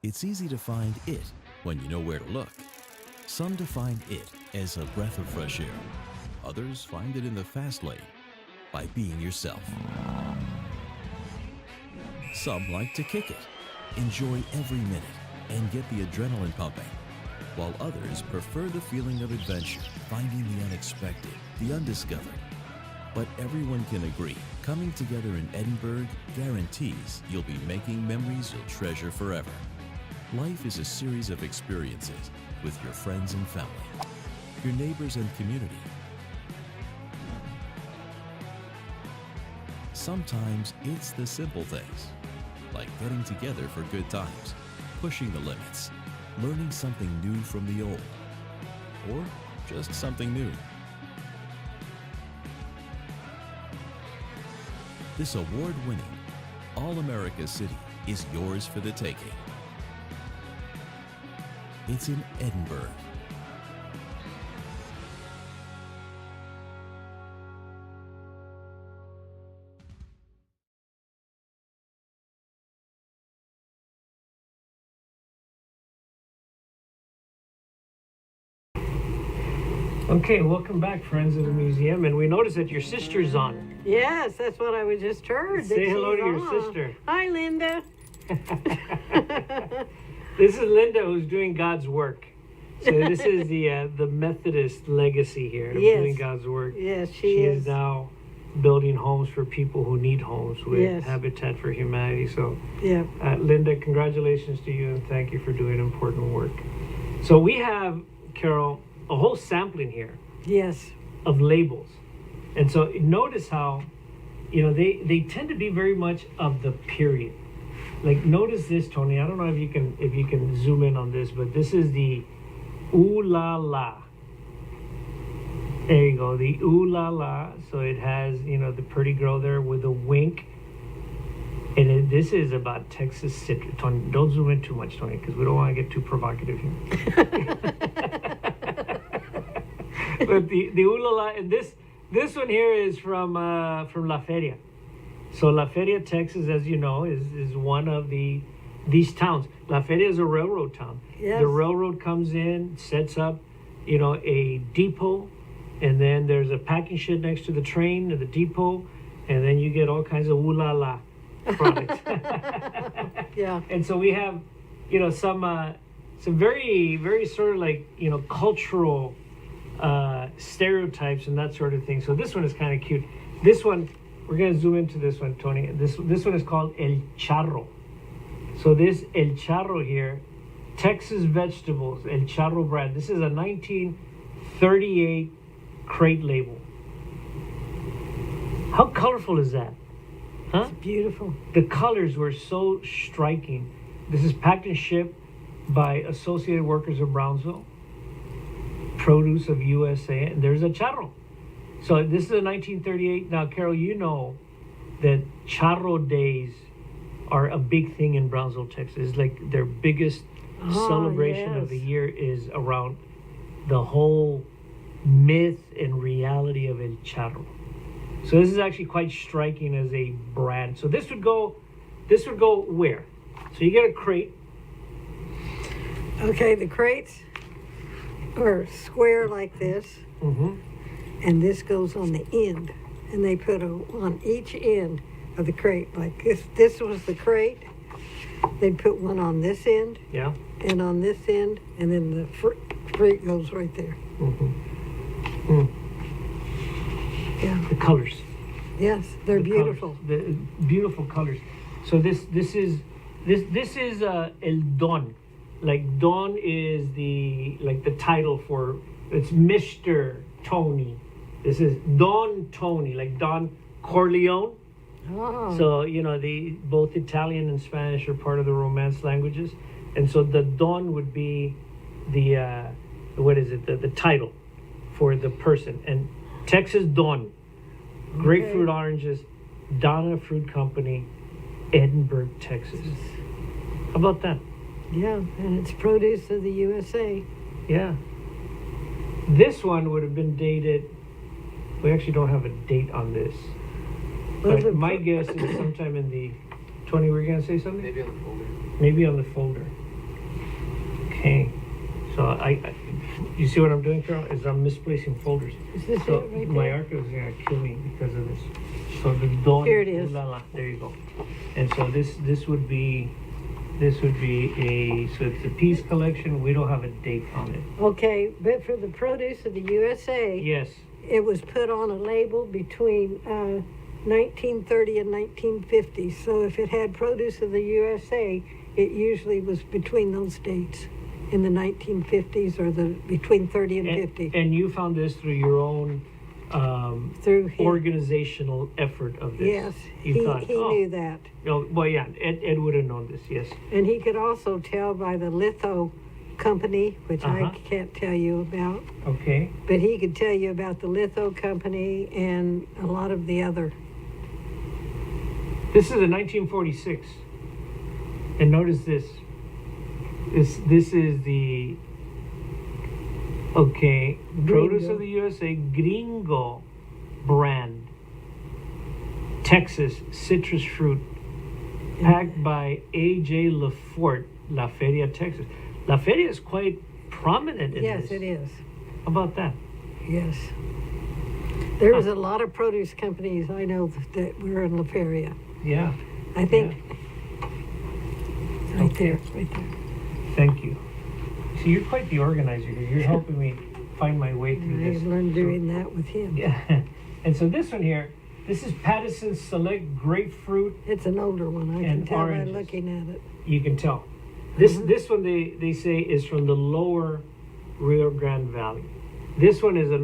It's easy to find it when you know where to look. Some define it as a breath of fresh air. Others find it in the fast lane by being yourself. Some like to kick it, enjoy every minute, and get the adrenaline pumping, while others prefer the feeling of adventure, finding the unexpected, the undiscovered. But everyone can agree, coming together in Edinburgh guarantees you'll be making memories you'll treasure forever. Life is a series of experiences with your friends and family, your neighbors and community. Sometimes it's the simple things, like getting together for good times, pushing the limits, learning something new from the old, or just something new. This award-winning, All-America City is yours for the taking. It's in Edinburgh. Okay, welcome back, friends of the museum. And we noticed that your sister's on. Yes, that's what I just heard. Say that hello she's to your on. sister. Hi, Linda. This is Linda, who's doing God's work. So this is the Methodist legacy here of Yes. doing God's work. Yes, She she is now building homes for people who need homes with Yes. Habitat for Humanity. So, Yeah. Linda, congratulations to you and thank you for doing important work. So we have, Carol, a whole sampling here Yes. of labels. And so notice how, they tend to be very much of the period. Like notice this, Tony. I don't know if you can zoom in on this, but this is the Ooh La La. There you go, the Ooh La La. So it has, the pretty girl there with a wink. And this is about Texas citrus. Tony, don't zoom in too much, Tony, because we don't want to get too provocative here. But the Ooh La La, and this one here is from La Feria. So La Feria, Texas, as you know, is one of these towns. La Feria is a railroad town. Yes. The railroad comes in, sets up, a depot, and then there's a packing shed next to the train or the depot, and then you get all kinds of Ooh La La products. Yeah. And so we have, some very, very sort of like, cultural stereotypes and that sort of thing. So this one is kind of cute. This one, we're going to zoom into this one, Tony. This one is called El Charro. So this El Charro here, Texas Vegetables, El Charro brand. This is a 1938 crate label. How colorful is that? Huh? It's beautiful. The colors were so striking. This is packed and shipped by Associated Workers of Brownsville, Produce of USA, and there's a charro. So this is a 1938. Now, Carol, you know that charro days are a big thing in Brownsville, Texas. It's like their biggest celebration of the yes. year is around the whole myth and reality of El Charro. So this is actually quite striking as a brand. So this would go where? So you get a crate. Okay, the crates are square like this, Mm-hmm. and this goes on the end, and they put on each end of the crate. Like this was the crate. They'd put one on this end, Yeah. and on this end, and then the crate goes right there. Mm-hmm. Yeah. The colors. Yes, they're The beautiful. colors, the beautiful colors. So this is El Don. Like Don is the title for, it's Mr. Tony. This is Don Tony, like Don Corleone. Oh. So both Italian and Spanish are part of the Romance languages, and so the Don would be the the title for the person. And Texas Don, grapefruit oranges, Donna Fruit Company, Edinburgh, Texas. How about that? Yeah, and it's produce of the USA. Yeah. This one would have been dated. We actually don't have a date on this. Well, But my guess is sometime in the... Tony, were you going to say something? Maybe on the folder. Maybe on the folder. Okay. So I you see what I'm doing, Carol? Is I'm misplacing folders. Is this So it right my there? archive is going to kill me because of this. So the Don Here it is. Ulala, there you go. And so this would be a, so it's a Pease collection. We don't have a date on it. Okay, but for the produce of the USA, Yes. it was put on a label between 1930 and 1950. So if it had produce of the USA, it usually was between those dates, in the 1950s or the between 30 and 50. And you found this through your own Through him. organizational effort of this. Yes, You he thought, knew that. Oh, well, yeah, Ed would have known this, yes. And he could also tell by the litho company, which I can't tell you about, Okay. but he could tell you about the litho company and a lot of the other. This is a 1946. And notice this. This is the, okay, Produce Gringo. of the USA Gringo brand. Texas citrus fruit. Packed by A.J. Lafort, La Feria, Texas. La Feria is quite prominent in Yes, this. it is. How about that? Yes. There was a lot of produce companies I know that were in La Feria. Yeah. I think right Okay. there, right there. Thank you. See, you're quite the organizer here. You're helping me find my way through I this. learned doing that with him. Yeah. And so this one here, this is Patterson's Select Grapefruit. It's an older one. I can And tell oranges. by looking at it. You can tell. This one they say is from the lower Rio Grande Valley. This one is a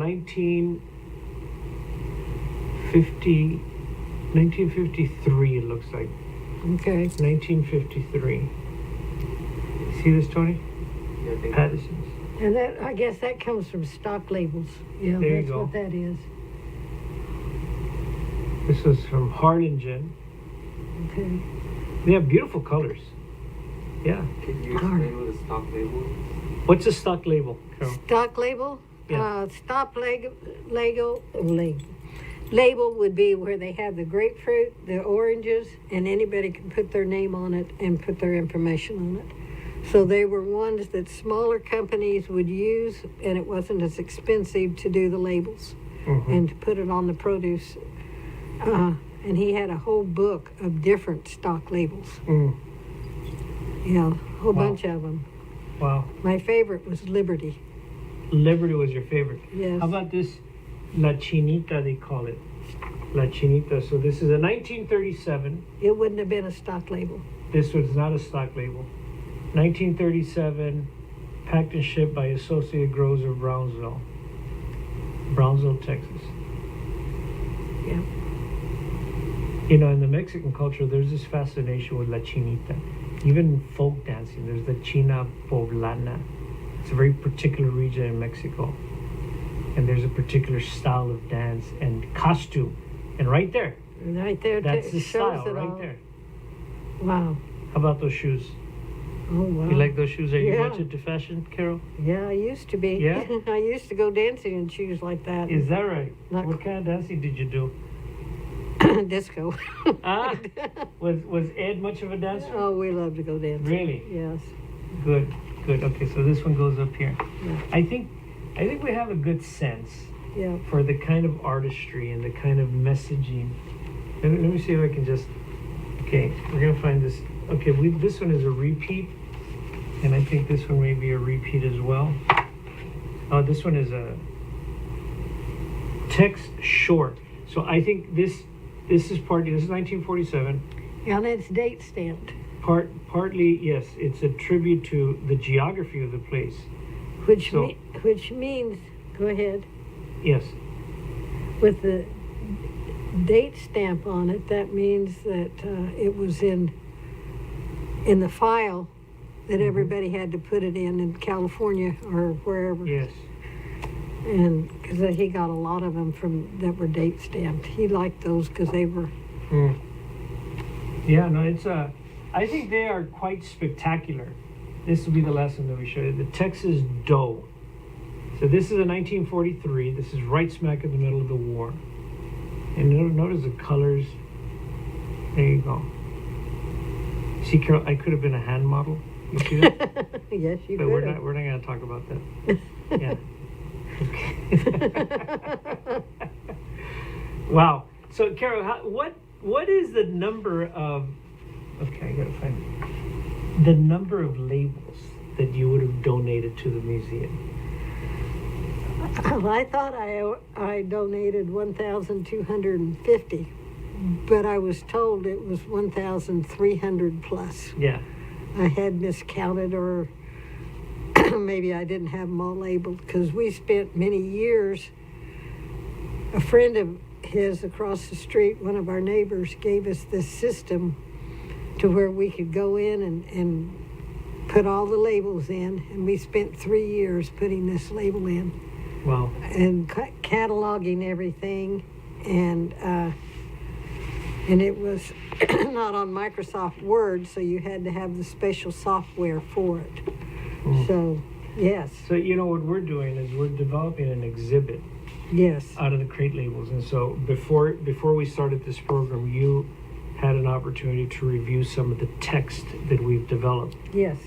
1953, it looks like. Okay. 1953. See this, Tony? Patterson's. And that, I guess that comes from stock labels. Yeah, There you that's go. what that is. This was from Harlingen. Okay. They have beautiful colors. Yeah. Can you explain what a stock label is? What's a stock label, Carol? Stock label? Yeah. Label would be where they have the grapefruit, the oranges, and anybody can put their name on it and put their information on it. So they were ones that smaller companies would use, and it wasn't as expensive to do the labels and to put it on the produce. And he had a whole book of different stock labels. Yeah, a whole bunch of them. Wow. My favorite was Liberty. Liberty was your favorite. Yes. How about this La Chinita, they call it. La Chinita. So this is a 1937. It wouldn't have been a stock label. This was not a stock label. 1937, packed and shipped by Associated Growers of Brownsville, Texas. Yeah. You know, in the Mexican culture, there's this fascination with La Chinita. Even in folk dancing, there's the China Poblana. It's a very particular region in Mexico. And there's a particular style of dance and costume. And right there, Right there, that's the shows style it right all. there. Wow. How about those shoes? Oh, wow. You like those shoes? Are you Yeah. much into fashion, Carol? Yeah, I used to be. Yeah? I used to go dancing in shoes like that. Is that right? Not- What kind of dancing did you do? Disco. Ah, was Ed much of a dancer? Oh, we love to go dancing. Really? Yes. Good. Okay, so this one goes up here. Yeah. I think we have a good sense Yeah. for the kind of artistry and the kind of messaging. Let me see if I can just. Okay, we're gonna find this. Okay, this one is a repeat, and I think this one may be a repeat as well. Oh, this one is a text short. So I think this is partly. This is 1947. And it's date stamped, Partly, yes, it's a tribute to the geography of the place. which So- which means, go ahead, Yes. with the date stamp on it, that means that it was in the file that everybody had to put it in California or wherever. Yes. And because he got a lot of them that were date stamped. He liked those because they were. Yeah, no, it's I think they are quite spectacular. This will be the last one that we show you. The Texas Doe. So this is a 1943. This is right smack in the middle of the war. And notice the colors. There you go. See, Carol, I could have been a hand model. You see that? Yes, you But could. we're not going to talk about that. Yeah. Okay. Wow. So, Carol, what is the number of? Okay, I gotta find the number of labels that you would have donated to the museum. I thought I donated 1,250, but I was told it was 1,300 plus. Yeah. I had miscounted, or maybe I didn't have them all labeled, because we spent many years. A friend of his across the street, one of our neighbors, gave us this system to where we could go in and put all the labels in, and we spent 3 years putting this label in. Wow. And cataloging everything, and it was not on Microsoft Word, so you had to have the special software for it. So, yes. So, you know, what we're doing is we're developing an exhibit Yes. out of the crate labels. And so before we started this program, you had an opportunity to review some of the text that we've developed, Yes.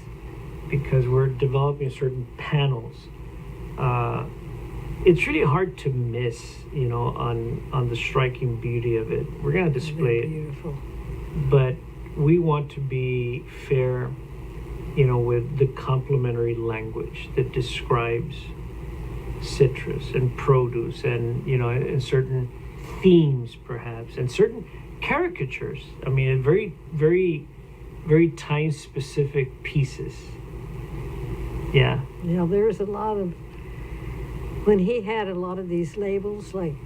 because we're developing certain panels. It's really hard to miss, you know, on the striking beauty of it. We're going to display it, Beautiful. but we want to be fair, you know, with the complementary language that describes citrus and produce, and, you know, and certain themes perhaps, and certain caricatures. I mean, very, very, very time specific pieces. Yeah. Yeah, there's a lot of, when he had a lot of these labels, like,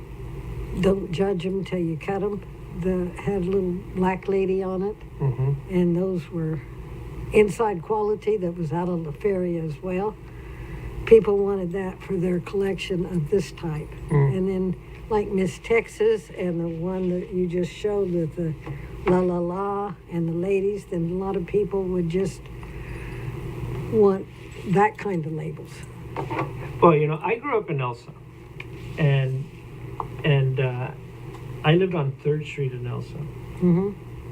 don't judge them till you cut them, had a little black lady on it, and those were inside quality that was out on the ferry as well. People wanted that for their collection of this type. And then, like Miss Texas and the one that you just showed with the La La La and the ladies, then a lot of people would just want that kind of labels. Well, you know, I grew up in Elsa, and I lived on 3rd Street in Elsa.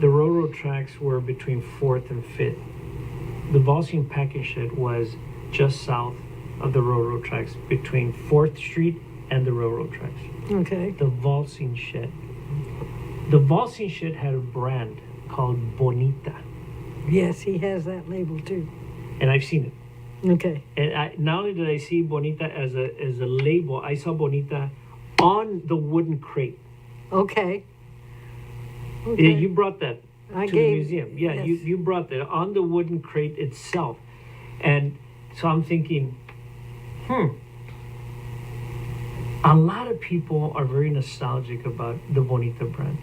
The railroad tracks were between 4th and 5th. The Valsing packing shed was just south of the railroad tracks, between 4th Street and the railroad tracks. Okay. The Valsing shed. The Valsing shed had a brand called Bonita, Yes, he has that label too. and I've seen it. Okay. And not only did I see Bonita as a label, I saw Bonita on the wooden crate. Okay. Yeah, you brought that I to gave- the museum. Yeah, yes. you brought that on the wooden crate itself. And so I'm thinking, a lot of people are very nostalgic about the Bonita brand.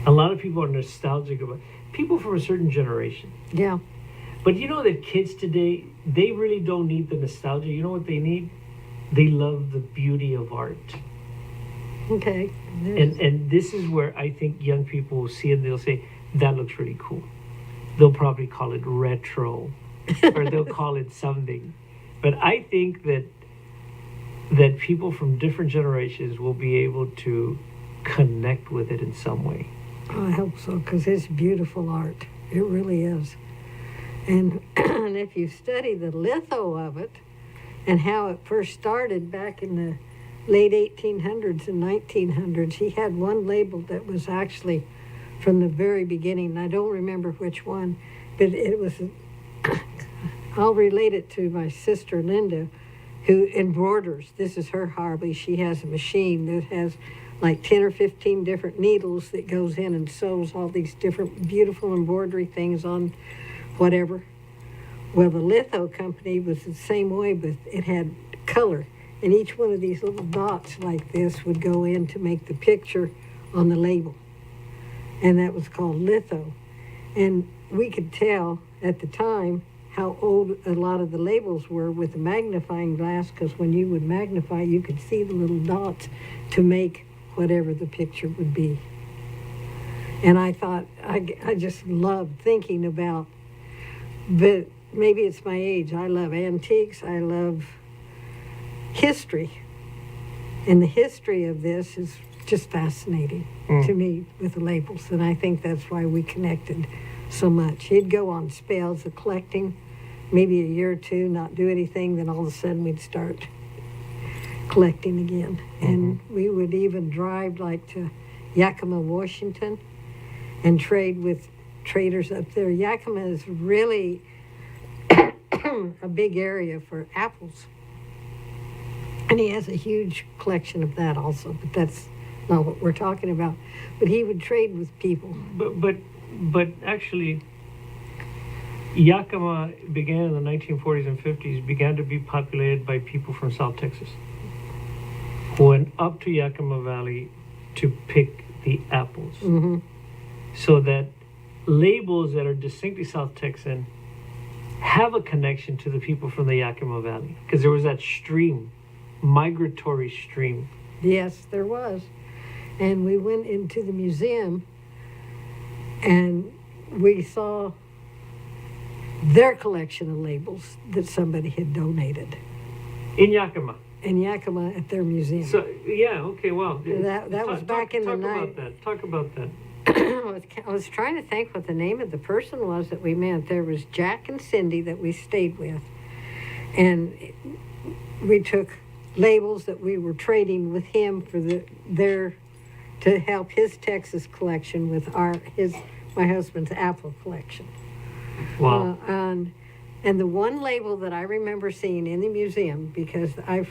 A lot of people are nostalgic about people from a certain generation. Yeah. But you know that kids today, they really don't need the nostalgia. You know what they need? They love the beauty of art. Okay. And this is where I think young people will see it and they'll say, that looks really cool. They'll probably call it retro or they'll call it something. But I think that people from different generations will be able to connect with it in some way. I hope so, because it's beautiful art. It really is. And if you study the litho of it and how it first started back in the late 1800s and 1900s, he had one label that was actually from the very beginning. I don't remember which one, but it was, I'll relate it to my sister Linda, who embroiders. This is her hobby. She has a machine that has like 10 or 15 different needles that goes in and sews all these different beautiful embroidery things on whatever. Well, the litho company was the same way, but it had color. And each one of these little dots like this would go in to make the picture on the label. And that was called litho. And we could tell at the time how old a lot of the labels were with the magnifying glass, because when you would magnify, you could see the little dots to make whatever the picture would be. And I thought, I just loved thinking about, but maybe it's my age. I love antiques. I love history. And the history of this is just fascinating to me with the labels. And I think that's why we connected so much. He'd go on spells of collecting, maybe a year or two, not do anything, then all of a sudden we'd start collecting again. And we would even drive like to Yakima, Washington, and trade with traders up there. Yakima is really a big area for apples. And he has a huge collection of that also, but that's not what we're talking about. But he would trade with people. But actually, Yakima began in the 1940s and 50s, began to be populated by people from South Texas who went up to Yakima Valley to pick the apples. Mm-hmm. So that labels that are distinctly South Texan have a connection to the people from the Yakima Valley, because there was that stream, migratory stream. Yes, there was. And we went into the museum and we saw their collection of labels that somebody had donated In Yakima. in Yakima at their museum. So, yeah, okay, well. That was back in the night. Talk about that. I was trying to think what the name of the person was that we met. There was Jack and Cindy that we stayed with. And we took labels that we were trading with him for to help his Texas collection with my husband's apple collection. Wow. And the one label that I remember seeing in the museum, because I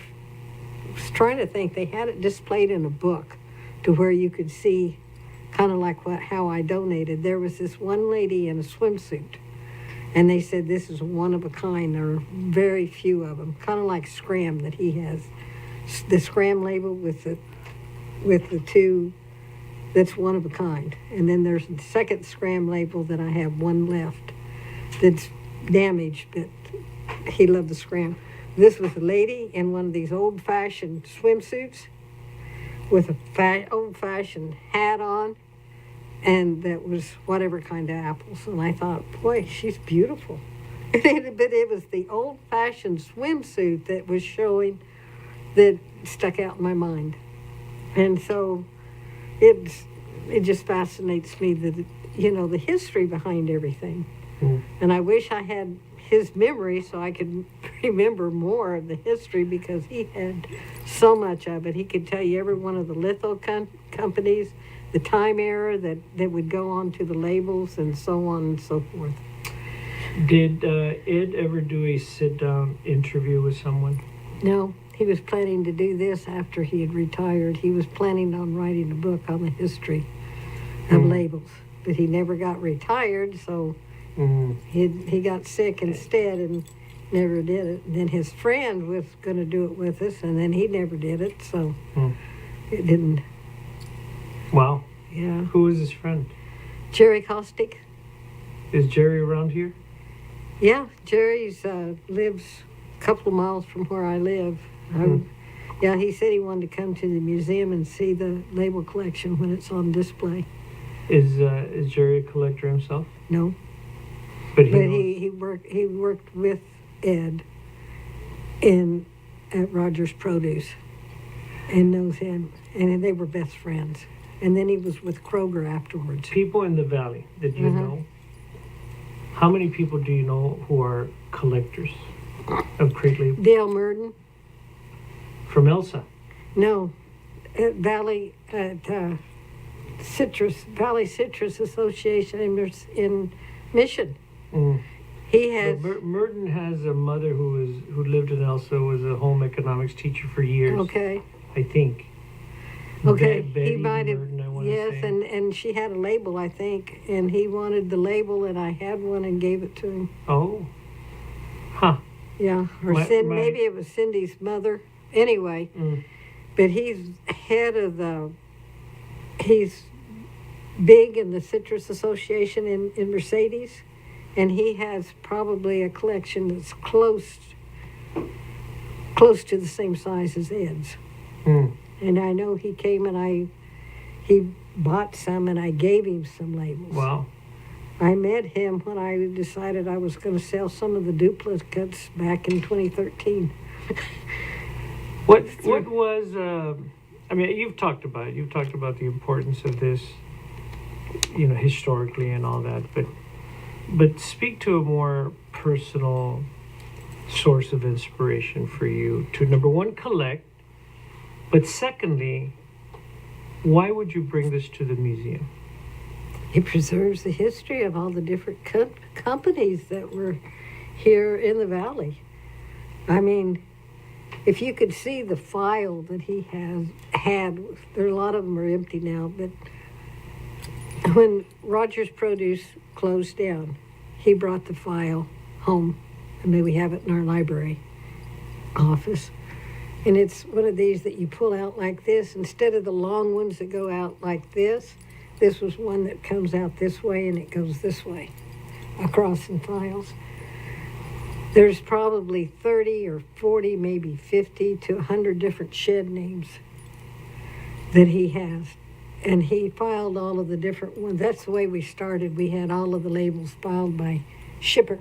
was trying to think, they had it displayed in a book to where you could see kind of like how I donated. There was this one lady in a swimsuit, and they said this is one of a kind. There are very few of them, kind of like Scram that he has. The Scram label with the two, that's one of a kind. And then there's the second Scram label that I have one left that's damaged, but he loved the Scram. This was a lady in one of these old-fashioned swimsuits with a old-fashioned hat on, and that was whatever kind of apples. And I thought, boy, she's beautiful. But it was the old-fashioned swimsuit that was showing, that stuck out in my mind. And so it just fascinates me that, the history behind everything. Mm. And I wish I had his memory so I could remember more of the history, because he had so much of it. He could tell you every one of the litho companies, the time era that would go on to the labels, and so on and so forth. Did Ed ever do a sit-down interview with someone? No, he was planning to do this after he had retired. He was planning on writing a book on the history of labels, but he never got retired, so he got sick instead and never did it. And then his friend was going to do it with us, and then he never did it, so it didn't. Wow. Yeah. Who was his friend? Jerry Kostick. Is Jerry around here? Yeah, Jerry's lives a couple of miles from where I live. Yeah, he said he wanted to come to the museum and see the label collection when it's on display. Is Jerry a collector himself? No. But he worked with Ed at Rogers Produce and knows him, and they were best friends. And then he was with Kroger afterwards. People in the valley that you know, how many people do you know who are collectors of crate labels? Dale Murden. From Elsa? No, at Valley Citrus Association in Mission. He has. Murden has a mother who lived in Elsa, was a home economics teacher for years. Okay. I think. Okay, Betty he might have. Murden, I want to Yes, say. and she had a label, I think, and he wanted the label, and I had one and gave it to him. Oh. Huh. Yeah, or maybe it was Cindy's mother. Anyway, but he's head of he's big in the Citrus Association in Mercedes, and he has probably a collection that's close to the same size as Ed's. And I know he came and he bought some, and I gave him some labels. Wow. I met him when I decided I was going to sell some of the duplicates back in 2013. What was, I mean, you've talked about the importance of this, historically and all that, but speak to a more personal source of inspiration for you to, number one, collect, but secondly, Why would you bring this to the museum? It preserves the history of all the different companies that were here in the valley. I mean, if you could see the file that he had, there are a lot of them are empty now, but when Rogers Produce closed down, he brought the file home, and then we have it in our library office. And it's one of these that you pull out like this. Instead of the long ones that go out like this was one that comes out this way and it goes this way across in files. There's probably 30 or 40, maybe 50 to 100 different shed names that he has. And he filed all of the different ones. That's the way we started. We had all of the labels filed by shipper,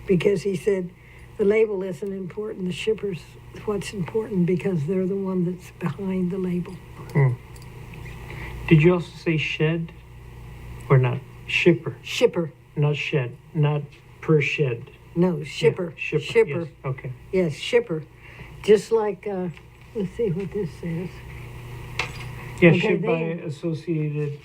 because he said the label isn't important. The shipper's what's important, because they're the one that's behind the label. Did you also say shed or not? Shipper. Shipper. Not shed. Not per shed. No, shipper. Yeah, shipper. Yes. Okay. Yes, shipper. Just like, let's see what this says. Yeah, Okay, shipped by Associated,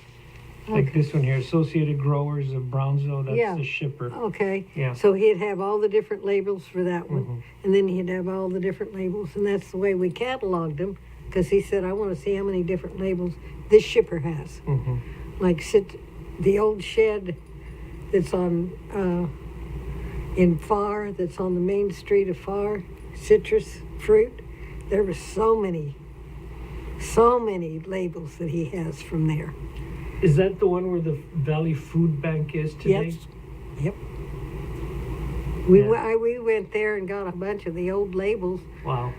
like this one here, Associated Growers of Brownsville. That's the shipper. Okay. Yeah. So he'd have all the different labels for that one, and then he'd have all the different labels, and that's the way we cataloged them, because he said, I want to see how many different labels this shipper has. Like the old shed that's on in Far, that's on the main street of Far, citrus fruit. There were so many labels that he has from there. Is that the one where the Valley Food Bank is today? Yes. Yep. We went there and got a bunch of the old labels. Wow.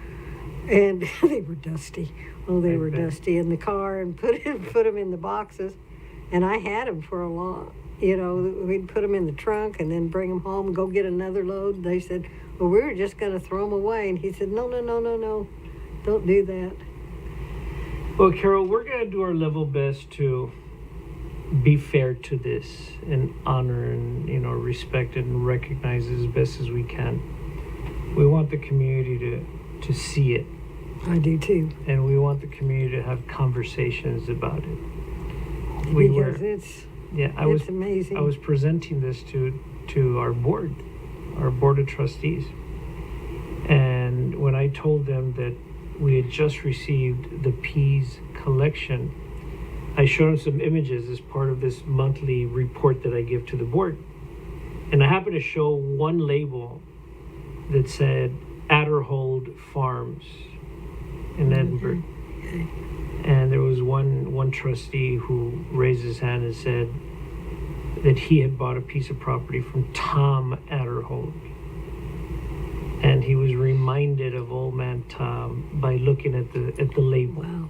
And they were dusty. Oh, they I were bet. dusty in the car, and put them in the boxes. And I had them for a long, we'd put them in the trunk and then bring them home and go get another load. They said, well, we were just going to throw them away. And he said, no, don't do that. Well, Carol, we're going to do our level best to be fair to this and honor and, respect it and recognize it as best as we can. We want the community to see it. I do too. And we want the community to have conversations about it. Because it's amazing. I was presenting this to our board of trustees. And when I told them that we had just received the Pease collection, I showed them some images as part of this monthly report that I give to the board. And I happened to show one label that said Adderhold Farms in Edinburgh. And there was one trustee who raised his hand and said that he had bought a piece of property from Tom Adderhold. And he was reminded of old man Tom by looking at the label. Wow.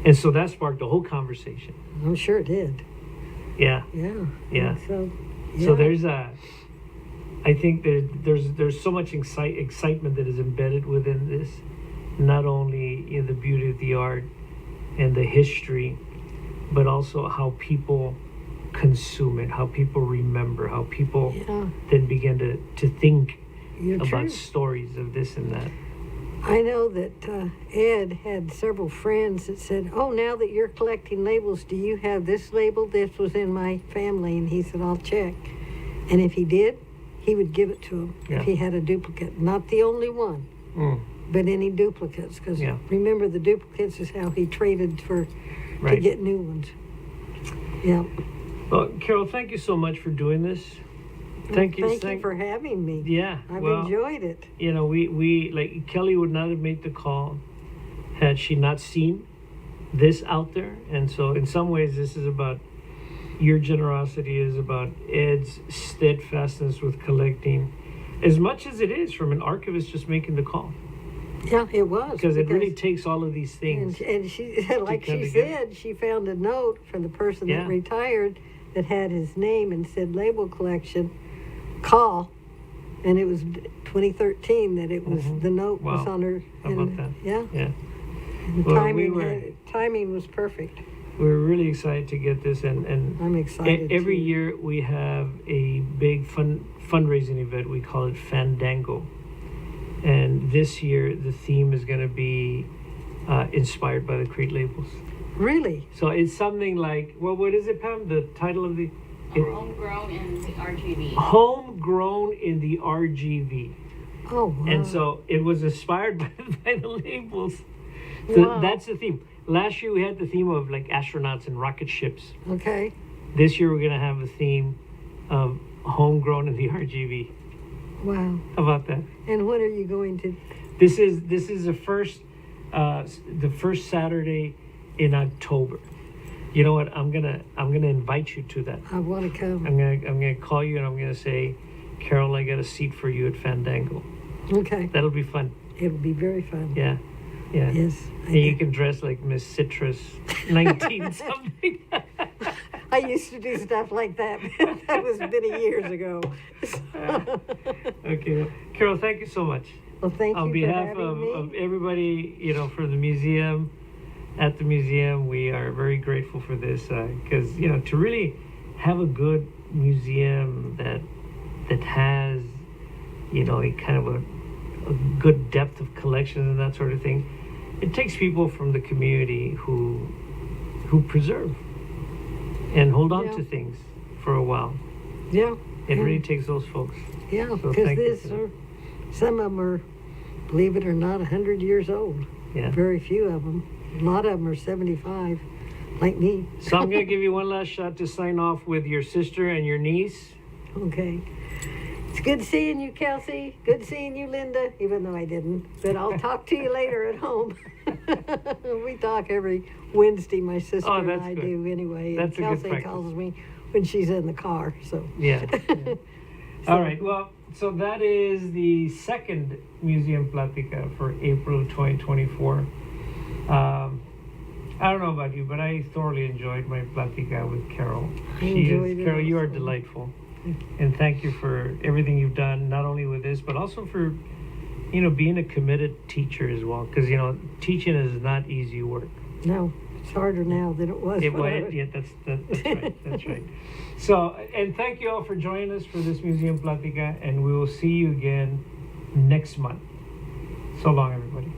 And so that sparked a whole conversation. I'm sure it did. Yeah. Yeah. So I think that there's so much excitement that is embedded within this. Not only in the beauty of the art and the history, but also how people consume it, how people remember, how people then begin to think about stories of this and that. I know that Ed had several friends that said, oh, now that you're collecting labels, do you have this label? This was in my family. And he said, I'll check. And if he did, he would give it to him if he had a duplicate. Not the only one, but any duplicates. Because remember, the duplicates is how he traded to get new ones. Yeah. Well, Carol, thank you so much for doing this. Thank you for having me. Yeah. I've enjoyed it. We like Kelly would not have made the call had she not seen this out there. And so in some ways this is about your generosity, is about Ed's steadfastness with collecting, as much as it is from an archivist just making the call. Yeah, it was. Because it really takes all of these things. And she, like she said, she found a note from the person that retired that had his name and said label collection, call. And it was 2013 that it was, the note was on her. How about that? Yeah. And the timing was perfect. We were really excited to get this, and I'm excited every too. year we have a big fundraising event. We call it Fandango. And this year, the theme is going to be inspired by the crate labels. Really? So it's something like, well, what is it, Pam? The title of the Homegrown in the RGV. Homegrown in the RGV. Oh, wow. And so it was inspired by the labels. So Wow. that's the theme. Last year we had the theme of like astronauts and rocket ships. Okay. This year we're going to have a theme of homegrown in the RGV. Wow. How about that? And when are you going to? This is the first Saturday in October. You know what? I'm gonna invite you to that. I want to come. I'm gonna call you and I'm gonna say, Carol, I got a seat for you at Fandango. Okay. That'll be fun. It'll be very fun. Yeah. Yeah. Yes. And you can dress like Miss Citrus 19 something. I used to do stuff like that. That was many years ago. Okay. Well, Carol, thank you so much. Well, thank you On for behalf having me. of everybody, for the museum, at the museum, we are very grateful for this because, to really have a good museum that has, a kind of a good depth of collections and that sort of thing, it takes people from the community who preserve and hold on Yeah. to things for a while. Yeah. It really takes those folks. Yeah, So because thank you for that. some of them are, believe it or not, 100 years old. Yeah. Very few of them. A lot of them are 75, like me. So I'm going to give you one last shot to sign off with your sister and your niece. Okay. It's good seeing you, Kelsey. Good seeing you, Linda, even though I didn't. But I'll talk to you later at home. We talk every Wednesday, my sister and that's I good. do anyway. That's a and good Kelsey practice. calls me when she's in the car. So Yeah. All right. Well, so that is the second Museum Plática for April 2024. I don't know about you, but I thoroughly enjoyed my Plática with Carol. enjoyed it Carol, you are also. delightful. And thank you for everything you've done, not only with this, but also for, being a committed teacher as well. Because, teaching is not easy work. no, it's harder now than it was. when I was- Yeah, that's right. That's right. So, and thank you all for joining us for this Museum Plática, and we will see you again next month. So long, everybody.